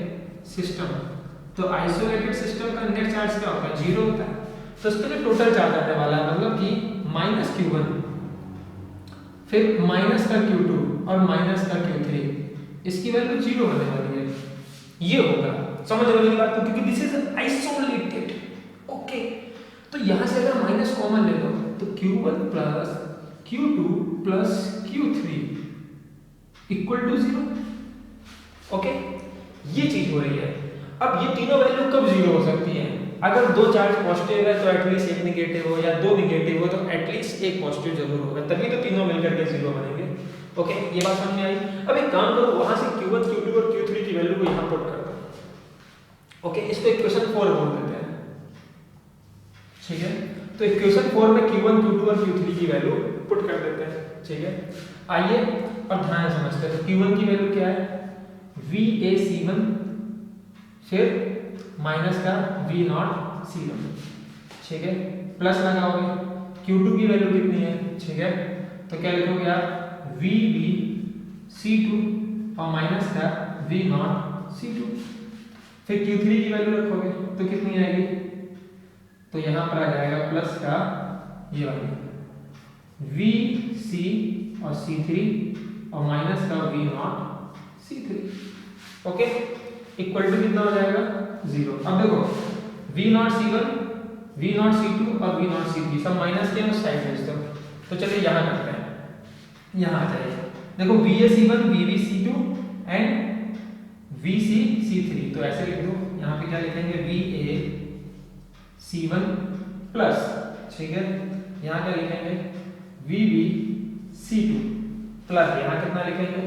सिस्टम। तो आइसोलेटेड सिस्टम का नेट चार्ज क्या होता है, 0 होता है। तो इसका जो टोटल चार्ज आने वाला है, मतलब कि माइनस Q1, फिर माइनस का Q2 और माइनस का Q3, इसकी वैल्यू 0 होने वाली है, ये होगा। समझ रहे हो मेरी बात को, क्योंकि दिस इज आइसोलेटेड। ओके, तो यहां से अगर माइनस कॉमन ले लो तो Q1 plus Q2 plus Q3 equal to 0। Okay, ये चीज हो रही है। अब ये तीनों वैल्यू कब 0 हो सकती है, अगर दो चार्ज पॉजिटिव है तो एटलीस्ट एक नेगेटिव हो, या दो नेगेटिव हो तो एटलीस्ट एक पॉजिटिव जरूर होगा, तभी तो तीनों मिलकर के 0 बनेंगे। ओके, ये बात समझ में आई। अब एक काम करो, वहां से Q1 Q2 और Q3 की वैल्यू को यहां पुट कर दो। ओके, इसको इक्वेशन 4 बोल देते हैं, ठीक है। तो इक्वेशन 4 में Q1 Q2 और Q3 की वैल्यू पुट कर देते हैं, ठीक है। आइए और ध्यान से समझते हैं। तो Q1 की वैल्यू क्या है, VAC1 फिर माइनस का V0C1, ठीक है, प्लस लगाओगे। Q2 की वैल्यू कितनी है, ठीक है, तो क्या लिखोगे आप, VBC2 और माइनस का V0C2। फिर Q3 की वैल्यू रखोगे तो कितनी आएगी, तो यहां पर आ जाएगा प्लस का ये वाली VC और C3 और माइनस का V0C3। ओके, इक्वल टू कितना हो जाएगा, 0। अब देखो V0C1, V0C2 और V0C3 सब माइनस के उस साइड भेज दो। तो चलिए यहां करते हैं, यहां आ जाइए। देखो VAC1 VBC2 एंड VCC3, तो ऐसे लिख दो। यहां पे क्या लिखेंगे, VAC1 प्लस, ठीक है, यहां क्या लिखेंगे, VBC2 प्लस, यहां कितना लिखेंगे,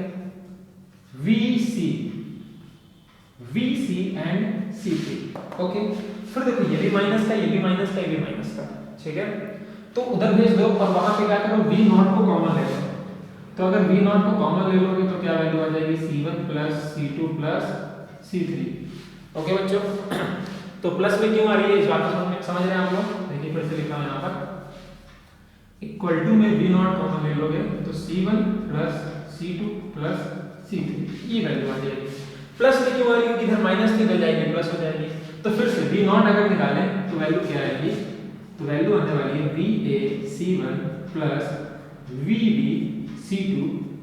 VC एंड C3। ओके, फिर देखो ये भी माइनस का, ये भी माइनस का, ये भी माइनस का, ठीक है। तो उधर भेज दो और वहां पे क्या करो, V0 को कॉमन ले लो। तो अगर V0 को कॉमन ले लोगे तो क्या वैल्यू आ जाएगी, C1 plus C2 plus C3। Okay बच्चों, तो प्लस में क्यों आ रही है इस बात को समझ रहे हैं आप लोग। देखिए फिर से लिखा हूं यहां पर, इक्वल टू में V0 कॉमन ले लोगे तो C1 plus C2 plus C3, ये वैल्यू आ जाएगी। प्लस में क्यों आ रही है, इधर माइनस थी तो जाएगी प्लस हो जाएगी। तो फिर से V0 अगर निकालें तो वैल्यू क्या आएगी, तो वैल्यू आने वाली है VAC1 plus VBC2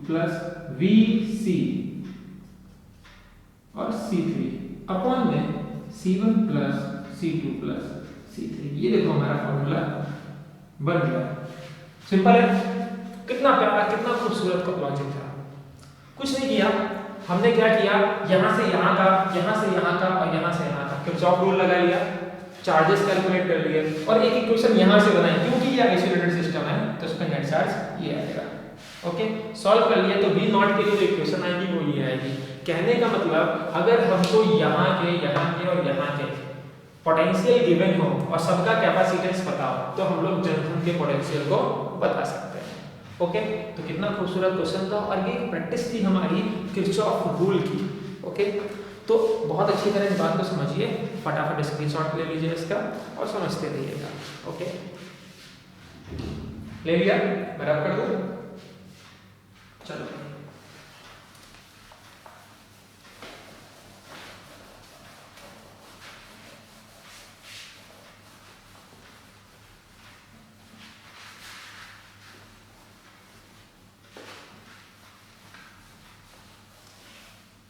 plus VC और C3 अपॉन में C1 plus C2 plus C3। ये देखो हमारा फॉर्मूला बन गया। सिंपल है, कितना प्यारा, कितना खूबसूरत लॉजिक था। कुछ नहीं किया हमने, क्या किया, यहां से यहां का, यहां से यहां का और यहां से यहां का किरचॉफ रूल लगा लिया, चार्जेस कैलकुलेट कर लिए और एक इक्वेशन यहां से बनाई। क्योंकि ये आइसोलेटेड सिस्टम है तो इसका नेट चार्ज ये आएगा। ओके, सॉल्व कर लिया तो V0 के लिए जो इक्वेशन आएगी वो ये आएगी। कहने का मतलब, अगर हमको यहाँ के और यहाँ के पोटेंशियल गिवन हो और सबका कैपेसिटेंस पता हो तो हम लोग जंक्शन के पोटेंशियल को बता सकते हैं। ओके, तो कितना खूबसूरत क्वेश्चन था और ये प्रैक्टिस थी हमारी किरचॉफ रूल की। ओके, तो बहुत अच्छी तरह इस बात को समझिए, फटाफट स्क्रीनशॉट ले लीजिए इसका और समझते रहिएगा। ओके, ले लिया, बराबर कर दो, चलो।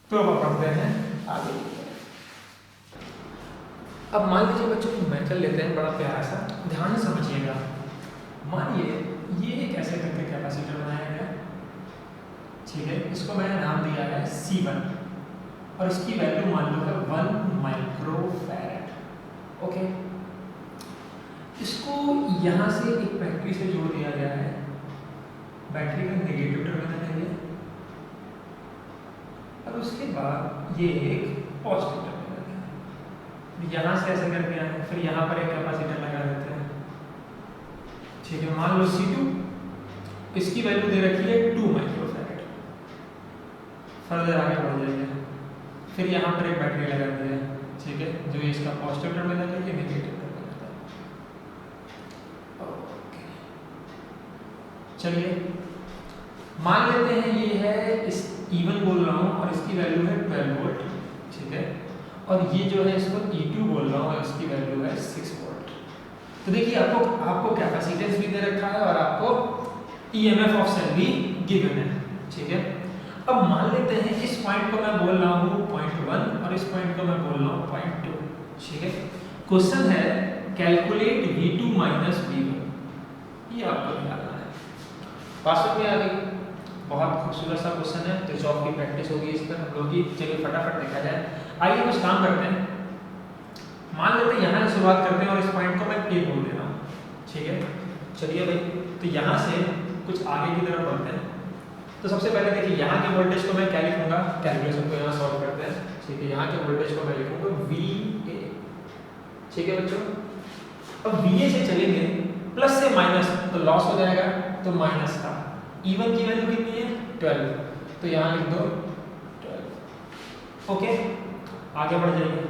तो अब पढ़ते हैं आगे। अब मान लीजिए बच्चों को मेटल लेते हैं, बड़ा प्यारा सा, ध्यान से समझिएगा। मानिए ये एक ऐसे करके कैपेसिटर बनाया गया, ठीक है, इसको मैंने नाम दिया है C1 और इसकी वैल्यू मान लो है 1 माइक्रोफैरड। ओके, इसको यहाँ से एक बैटरी से जोड़ दिया गया है, बैटरी का नेगेटिव टर्मिनल है ये, और उसके बाद ये एक पॉजिटिव टर्मिनल है। यहाँ से ऐसे करके आए, फिर यहाँ पर एक कैपेसिटर लगा देते हैं, ठीक है। मान लो C2, इसकी वैल्यू दे रखी है 2 माइक्रोफैरड। फर्दर आगे बढ़ जाएंगे, फिर यहाँ पर एक बैटरी लगा दी है, ठीक है, जो इसका पॉजिटिव टर्मिनल है, ये नेगेटिव टर्मिनल है। ओके, चलिए मान लेते हैं ये है, इस E1 बोल रहा हूँ और इसकी वैल्यू है 12 वोल्ट, ठीक है, और ये जो है इसको E2 बोल रहा हूँ और इसकी वैल्यू है 6 वोल्ट। तो देखिए आपको कैपेसिटेंस भी दे रखा है और आपको EMF ऑफ सेल भी गिवन है, ठीक है। अब मान लेते हैं इस पॉइंट को मैं बोल रहा हूँ 0.1 और इस पॉइंट को मैं बोल रहा हूँ 0.2, ठीक है। क्वेश्चन है कैलकुलेट V2 माइनस V1, ये आपको निकालना है। बात समझ में आ गई, बहुत खूबसूरत सा क्वेश्चन है, तो जॉब की प्रैक्टिस होगी इस पर हम लोग की। चलिए फटाफट देखा जाए। आइए कुछ काम करते हैं, मान लेते हैं यहाँ से शुरुआत करते हैं और इस पॉइंट को मैं A बोल दे रहा हूँ, ठीक है। चलिए भाई, तो यहाँ से कुछ आगे की तरफ बढ़ते हैं। तो सबसे पहले देखिए यहाँ के वोल्टेज को मैं क्या लिखूंगा, कैलकुलेशन को यहाँ सॉल्व करते हैं, ठीक है। यहाँ के वोल्टेज को मैं लिखूंगा VA, ठीक है बच्चों। अब VA से चलेंगे प्लस से माइनस तो लॉस हो जाएगा, तो माइनस का E1 की वैल्यू कितनी है 12, तो यहाँ लिख दो 12। ओके, आगे बढ़ जाइए,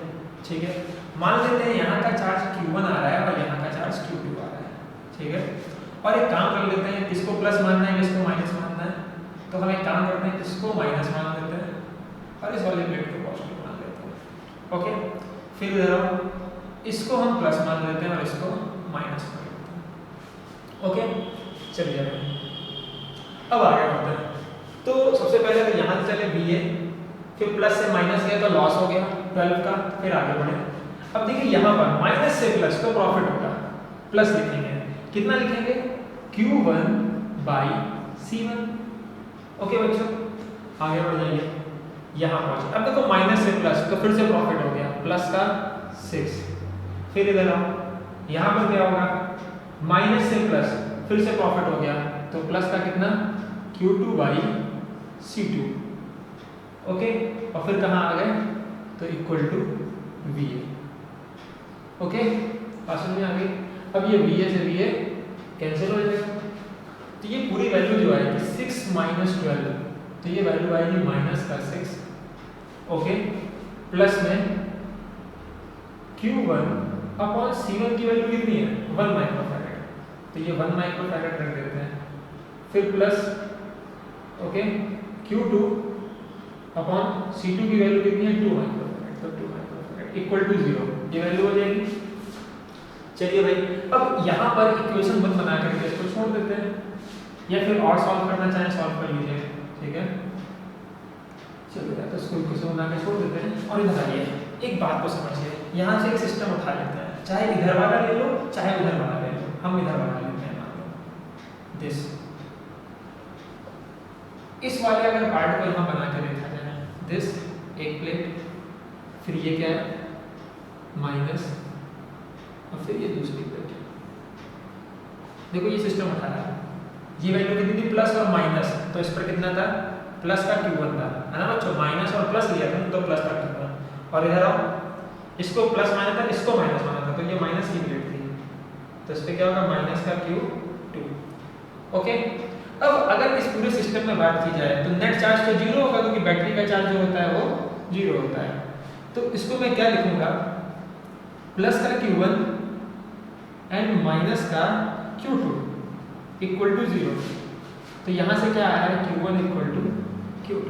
ठीक है। मान लेते हैं यहाँ का चार्ज Q1 आ रहा है और यहाँ का चार्ज Q2 आ रहा है, ठीक है। और एक काम कर लेते हैं, किसको प्लस मानना है किसको माइनस मानना है, तो हम एक काम करते हैं, इसको माइनस मान लेते हैं और इस वाले प्लेट को पॉजिटिव मान लेते हैं। ओके, फिर इधर इसको हम प्लस मान लेते हैं और इसको माइनस मान लेते हैं। ओके, चलिए अब आगे बढ़ते हैं। तो सबसे पहले तो यहाँ से चले VA, फिर प्लस से माइनस गया तो लॉस हो गया 12 का, फिर आगे बढ़े। अब देखिए यहाँ पर माइनस से प्लस तो प्रॉफिट होगा, प्लस लिखेंगे, कितना लिखेंगे Q1 बाई C1। ओके बच्चों, आगे बढ़ जाइए, यहाँ पहुंचे। अब देखो माइनस से प्लस तो फिर से प्रॉफिट हो गया, प्लस का 6। फिर इधर आओ, यहाँ पर क्या होगा, माइनस से प्लस फिर से प्रॉफिट हो गया, तो प्लस का कितना Q2 बाई C2। ओके, और फिर कहाँ आ गए, तो इक्वल टू VA। ओके, बात समझ में आ गई। अब ये VA से VA कैंसिल हो जाएगा, तो ये पूरी वैल्यू जो आएगी 6 माइनस 12, तो ये वैल्यू आएगी माइनस का 6। ओके, प्लस में Q1 अपॉन C1 की वैल्यू कितनी है 1 माइक्रोफैरेड, तो ये 1 माइक्रोफैरेड रख देते हैं। फिर plus okay Q2 upon C2 की वैल्यू कितनी है 2 माइक्रोफैरेड, तो 2 माइक्रोफैरेड इक्वल टू 0, ये वैल्यू हो जाएगी। चलिए भाई, अब यहाँ पर इक्वेशन मत बना करके इसको छोड़ देते हैं, या फिर और सॉल्व करना चाहें सॉल्व कर लीजिए, ठीक है। चलिए तो इसको इक्वेशन बना के छोड़ देते हैं और इधर आइए, एक बात को समझिए, यहाँ से एक सिस्टम उठा लेते हैं, चाहे इधर वाला ले लो चाहे उधर वाला ले लो, हम इधर वाला लेते हैं, मान लो दिस, इस वाले अगर पार्ट को यहाँ बना के देखा जाए, दिस एक प्लेट, फिर ये क्या है माइनस, और फिर ये दूसरी प्लेट। देखो ये सिस्टम उठा रहा है, ये वैल्यू कितनी थी प्लस और माइनस, तो इस पर कितना था प्लस का Q1 था, है ना बच्चों, माइनस और प्लस लिया था तो प्लस का Q1। और इधर आओ, इसको प्लस माना था इसको माइनस माना था, तो ये माइनस की प्लेट थी, तो इस पे क्या होगा माइनस का Q2। ओके, अब अगर इस पूरे सिस्टम में बात की जाए तो नेट चार्ज तो जीरो होगा, क्योंकि बैटरी का चार्ज जो होता है वो जीरो होता है। तो इसको मैं क्या लिखूंगा, प्लस का Q1 एंड माइनस का Q2 इक्वल टू 0। तो यहाँ से क्या आ रहा है Q1 इक्वल टू Q2।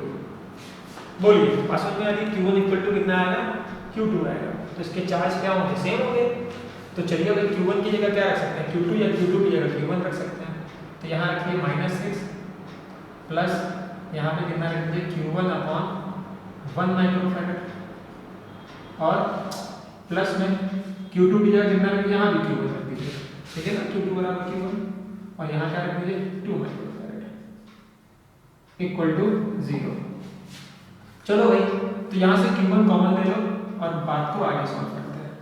बोलिए बात समझ में आ रही है, Q1 इक्वल टू कितना आएगा Q2 आएगा, तो इसके चार्ज क्या होंगे सेम होंगे। तो चलिए अगर Q1 की जगह क्या रख सकते हैं Q2, या Q2 की जगह Q1 रख सकते हैं। तो यहाँ रखिए -6 प्लस यहाँ पे कितना रख दीजिए Q1 अपॉन 1 माइक्रोफैरेड, और प्लस में Q2 की जगह कितना रख, यहाँ भी Q1 रख दीजिए, ठीक है ना, Q2 बराबर Q1, और यहाँ क्या रख दीजिए 2 माइक्रोफैरेड इक्वल टू 0। चलो भाई, तो यहाँ से Q1 कॉमन ले लो और बात को आगे सॉल्व करते हैं।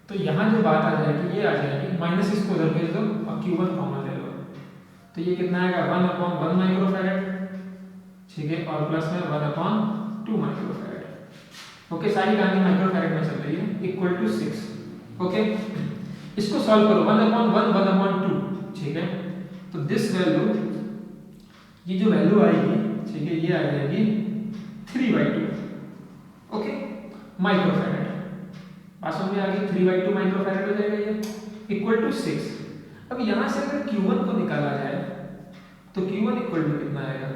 तो यहाँ जो बात आ जाएगी ये आ जाएगी, माइनस इसको उधर भेज दो और Q1 कॉमन ले लो, तो ये कितना आएगा 1 अपॉन 1 माइक्रोफैरेड, ठीक है, और प्लस में 1 अपॉन 2 माइक्रोफैरेड। ओके, सारी कहानी माइक्रोफैरेड में चल रही है, इक्वल टू 6। ओके, इसको सॉल्व करो 1 अपॉन 1 1 अपॉन 2, ठीक है। तो दिस वैल्यू, ये जो वैल्यू आएगी, ठीक है, ये आ जाएगी 3/2। ओके, माइक्रोफैरेड, बात समझ में आ गई, 3/2 माइक्रोफैरेड हो जाएगा ये, इक्वल टू 6। अब यहाँ से अगर Q1 को निकाला जाए तो Q1 इक्वल टू कितना आएगा,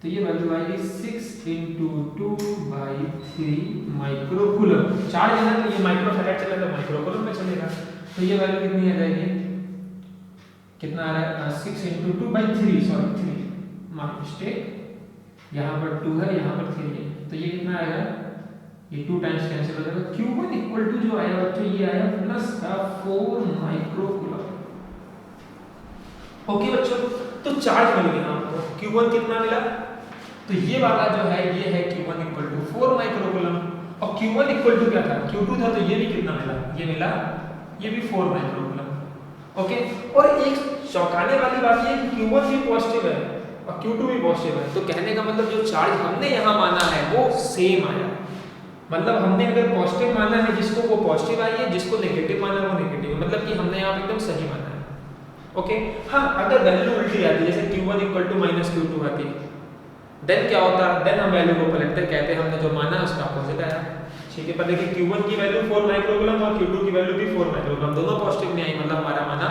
तो ये वैल्यू आएगी 6 × 2/3 माइक्रोकूलम। चार्ज है ना, तो ये माइक्रोफैरेड चलेगा तो माइक्रोकूलम में चलेगा, तो ये वैल्यू कितनी आ जाएगी, कितना आ रहा है 6 × 2/3, सॉरी 3, माय मिस्टेक, यहाँ पर 2 है यहाँ पर 3 है, तो ये कितना आएगा, ये 2 टाइम्स कैंसिल हो जाएगा। Q1 इक्वल टू जो आया बच्चों ये आया प्लस का 4 माइक्रोकूलम। ओके बच्चों, तो चार्ज मिल गया आपको, Q1 कितना मिला, तो ये वाला जो है ये है Q1 इक्वल टू 4 माइक्रोकूलम, और Q1 इक्वल टू क्या था Q2 था, तो ये भी कितना मिला, ये मिला, ये भी 4 माइक्रोकूलम। ओके, और एक चौंकाने वाली बात ये है कि Q1 भी पॉजिटिव है और Q2 भी पॉजिटिव है, तो कहने का मतलब जो चार्ज हमने यहाँ माना है वो सेम आया। मतलब हमने अगर पॉजिटिव माना है जिसको, वो पॉजिटिव आई है, जिसको नेगेटिव माना वो नेगेटिव है, मतलब कि हमने यहाँ पे एकदम सही माना है। ओके हाँ, अगर वैल्यू उल्टी आती है, जैसे Q1 = -Q2 आती, देन क्या होता है, देन हम वैल्यू को पलटते कहते हैं हमने जो माना उसका अपोजिट आया। ठीक है, पर देखिए Q1 की वैल्यू 4 माइक्रोकूलम और Q2 की वैल्यू भी 4 माइक्रोकूलम, दोनों पॉजिटिव में आई, मतलब हमारा माना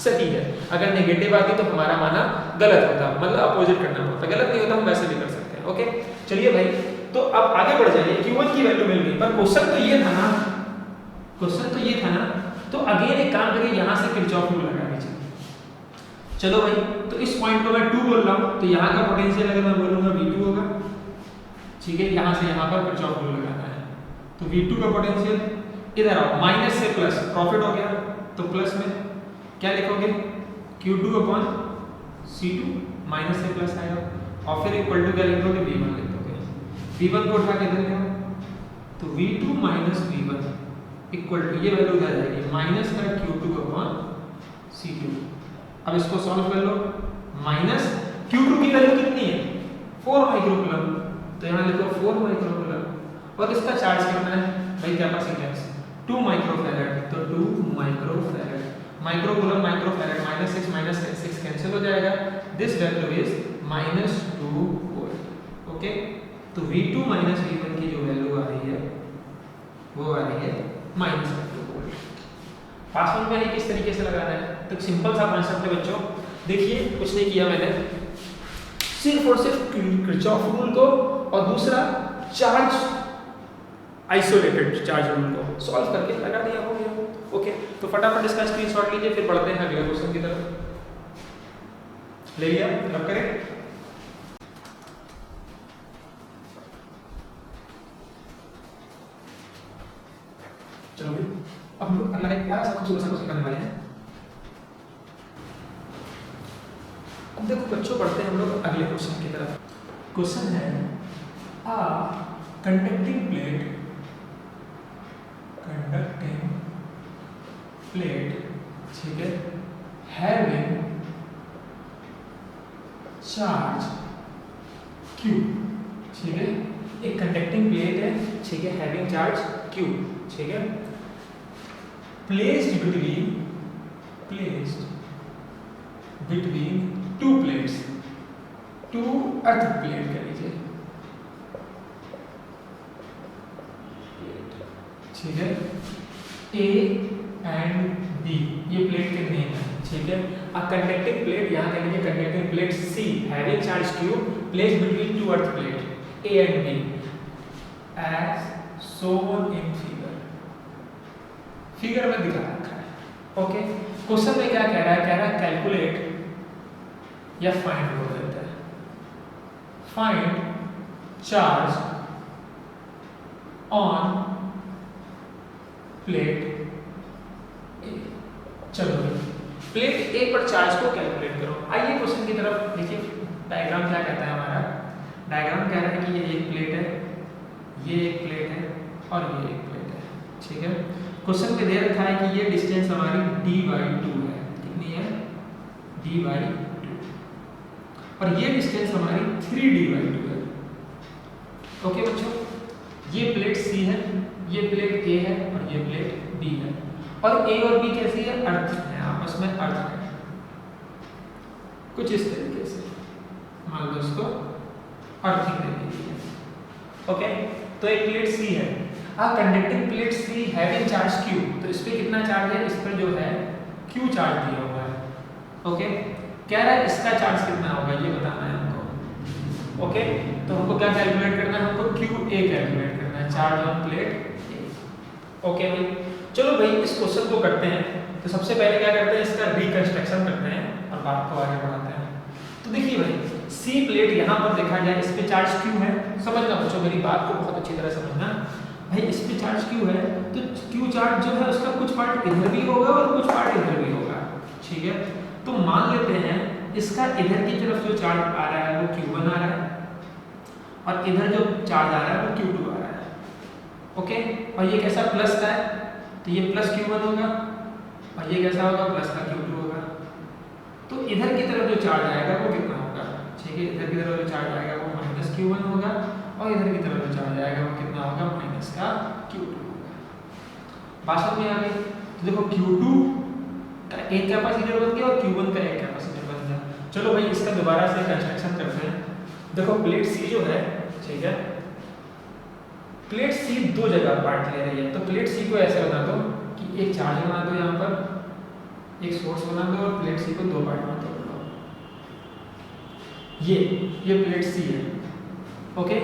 सही है। अगर नेगेटिव आती तो हमारा माना गलत होता, मतलब अपोजिट करना होता, गलत नहीं होता, हम वैसे भी कर सकते हैं। ओके चलिए भाई, तो अब आगे बढ़ जाइए। Q1 की वैल्यू मिल गई, पर क्वेश्चन तो ये था ना, क्वेश्चन तो ये था ना, तो अगेन एक काम करिए, यहाँ से किरचॉफ रूल लगा दीजिए। चलो भाई, तो इस पॉइंट को मैं 2 बोल रहा हूँ, तो यहाँ का पोटेंशियल अगर मैं बोलूँगा V2 होगा। ठीक है, यहाँ से यहाँ पर किरचॉफ रूल लगाना है, तो V2 का पोटेंशियल इधर आओ, माइनस से प्लस, प्रॉफिट हो गया तो प्लस में क्या लिखोगे, Q2/C2, माइनस से प्लस आएगा, और फिर इक्वल टू क्या लिखोगे, V1 लिख दोगे। V1 को उठा के इधर ले आओ, तो V2 - V1 इक्वल टू, ये वैल्यू उधर जाएगी, माइनस का Q2/C2। अब इसको सॉल्व कर लो, माइनस Q2 की वैल्यू कितनी है, 4 माइक्रोकूलम, तो यहाँ लिखो 4 माइक्रोकूलम, और इसका चार्ज कितना है भाई, कैपेसिटेंस 2 माइक्रोफैराड, तो 2 माइक्रोफैराड, माइक्रोकूलम माइक्रोफैराड, -6 कैंसिल हो जाएगा, this value is -2 volt. Okay, तो V2 - V1 की जो वैल्यू आ रही है वो आ रही है -2 वोल्ट। पास में है किस तरीके से लगाना है, तो सिंपल सा कॉन्सेप्ट है बच्चों। देखिए कुछ नहीं किया मैंने, सिर्फ और सिर्फ किरचॉफ रूल को और दूसरा चार्ज आइसोलेटेड चार्ज रूल को सॉल्व करके लगा दिया, हो गया। ओके, तो फटाफट इसका स्क्रीनशॉट लीजिए, फिर पढ़ते हैं अगले क्वेश्चन की तरफ। ले लिया, रब करें। चलो भाई, अब हम लोग अगला एक प्यारा सा खूबसूरत सा क्वेश्चन करने वाले हैं। अब देखो बच्चों, पढ़ते हैं हम लोग अगले क्वेश्चन की तरफ। क्वेश्चन है, आ कंडक्टिंग प्लेट ठीक है, हैविंग चार्ज Q, ठीक है, एक कंडक्टिंग प्लेट है, ठीक है, हैविंग चार्ज Q, ठीक है, placed between two plates, two earth plate कह लीजिए, ठीक है, A एंड B, ये प्लेट के नेम है, ठीक है। अ कंडक्टिंग प्लेट, यहाँ कह लीजिए conducting plate C having charge Q placed between two earth plate A and B as shown in figure में दिखा रखा है। ओके, क्वेश्चन में क्या कह रहा है, कह रहा है कैलकुलेट या फाइंड बोल देता है, फाइंड चार्ज ऑन प्लेट ए। चलो प्लेट ए पर चार्ज को कैलकुलेट करो। आइए क्वेश्चन की तरफ देखिए, डायग्राम क्या कहता है हमारा, डायग्राम कह रहा है कि ये एक प्लेट है, ये एक प्लेट है और ये एक प्लेट है, ठीक है। क्वेश्चन में दे रखा है कि ये डिस्टेंस हमारी d/2 है, कितनी है, d/2, और ये डिस्टेंस हमारी 3d/2 है। ओके बच्चों, ये प्लेट C है, ये प्लेट A है और ये प्लेट B है, और A और B कैसी है, अर्थ है, आपस में अर्थ है, कुछ इस तरीके से मान लो इसको अर्थिंग दे दीजिए। ओके, तो एक प्लेट C है, conducting plate C having charge Q, तो इस पे कितना चार्ज है, इस पर जो है Q चार्ज दिया हुआ है। ओके, कह रहा है इसका चार्ज कितना होगा ये बताना है हमको। ओके, तो हमको क्या कैलकुलेट करना है, हमको QA कैलकुलेट करना है, charge on plate A। Okay भाई, चलो भाई इस क्वेश्चन को करते हैं। तो सबसे पहले क्या करते हैं, इसका रिकंस्ट्रक्शन करते हैं और बात को आगे बढ़ाते हैं। तो देखिए भाई, C प्लेट यहाँ पर देखा जाए, इस पे चार्ज Q है, समझना बच्चों, मेरी बात को बहुत अच्छी तरह समझना भाई। इस पे चार्ज Q है, तो Q चार्ज जो है उसका कुछ पार्ट इधर भी होगा और कुछ पार्ट इधर भी होगा, ठीक है। तो मान लेते हैं इसका इधर की तरफ जो चार्ज आ रहा है वो Q1 आ रहा है, और इधर जो चार्ज आ रहा है वो Q2 आ रहा है। ओके, और ये कैसा प्लस का है, तो ये प्लस Q1 होगा, और ये कैसा होगा, प्लस का Q2 होगा। तो इधर की तरफ जो चार्ज आएगा वो कितना होगा, ठीक ठीक है, इधर की तरफ जो चार्ज आएगा वो माइनस Q1 होगा और इधर की तरफ जो चार्ज आएगा वो कितना होगा, माइनस का Q2 होगा। बात समझ में आ गई? तो देखो Q2 का एक कैपेसिटर बन गया और Q1 का एक कैपेसिटर बन गया। चलो भाई इसका दोबारा से कंस्ट्रक्शन करते हैं। देखो प्लेट सी जो है, ठीक है, प्लेट सी दो जगह पार्ट ले रही है, तो प्लेट सी को ऐसे बना दो कि एक चार्ज बना दो, यहाँ पर एक सोर्स बना दो और प्लेट सी को दो पार्ट में तोड़ दो। ये प्लेट सी है, ओके।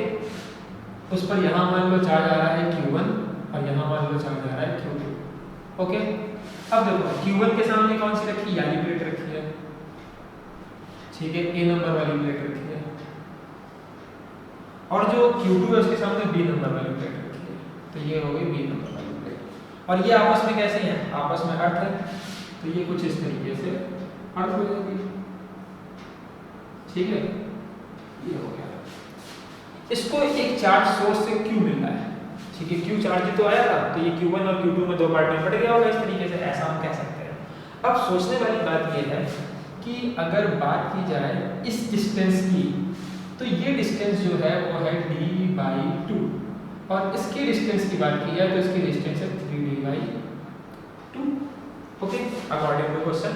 उस पर यहाँ मान लो चार्ज आ रहा है Q1 और यहाँ मान लो चार्ज आ रहा है Q2, ओके। अब देखो Q1 के सामने कौन सी रखी, वाली प्लेट रखी है, ठीक है, A नंबर वाली प्लेट रखी है, और जो Q2 है उसके सामने B नंबर वाली प्लेट रखी है, तो ये हो गई B नंबर वाली प्लेट। और ये आपस में कैसे हैं, आपस में अर्थ है, तो ये कुछ इस तरीके से अर्थ हो जाएगी, ठीक है, ये हो गया। इसको एक चार्ज सोर्स से Q मिल रहा है, ठीक है, Q चार्ज तो आया था, तो ये Q1 और Q2 में दो पार्ट में बट गया होगा, इस तरीके से ऐसा हम कह सकते हैं। अब सोचने वाली बात ये है कि अगर बात की जाए इस डिस्टेंस की, तो ये डिस्टेंस जो है वो है d/2 और इसके डिस्टेंस की बात की जाए तो इसकी डिस्टेंस है 3d/2, okay, according to question.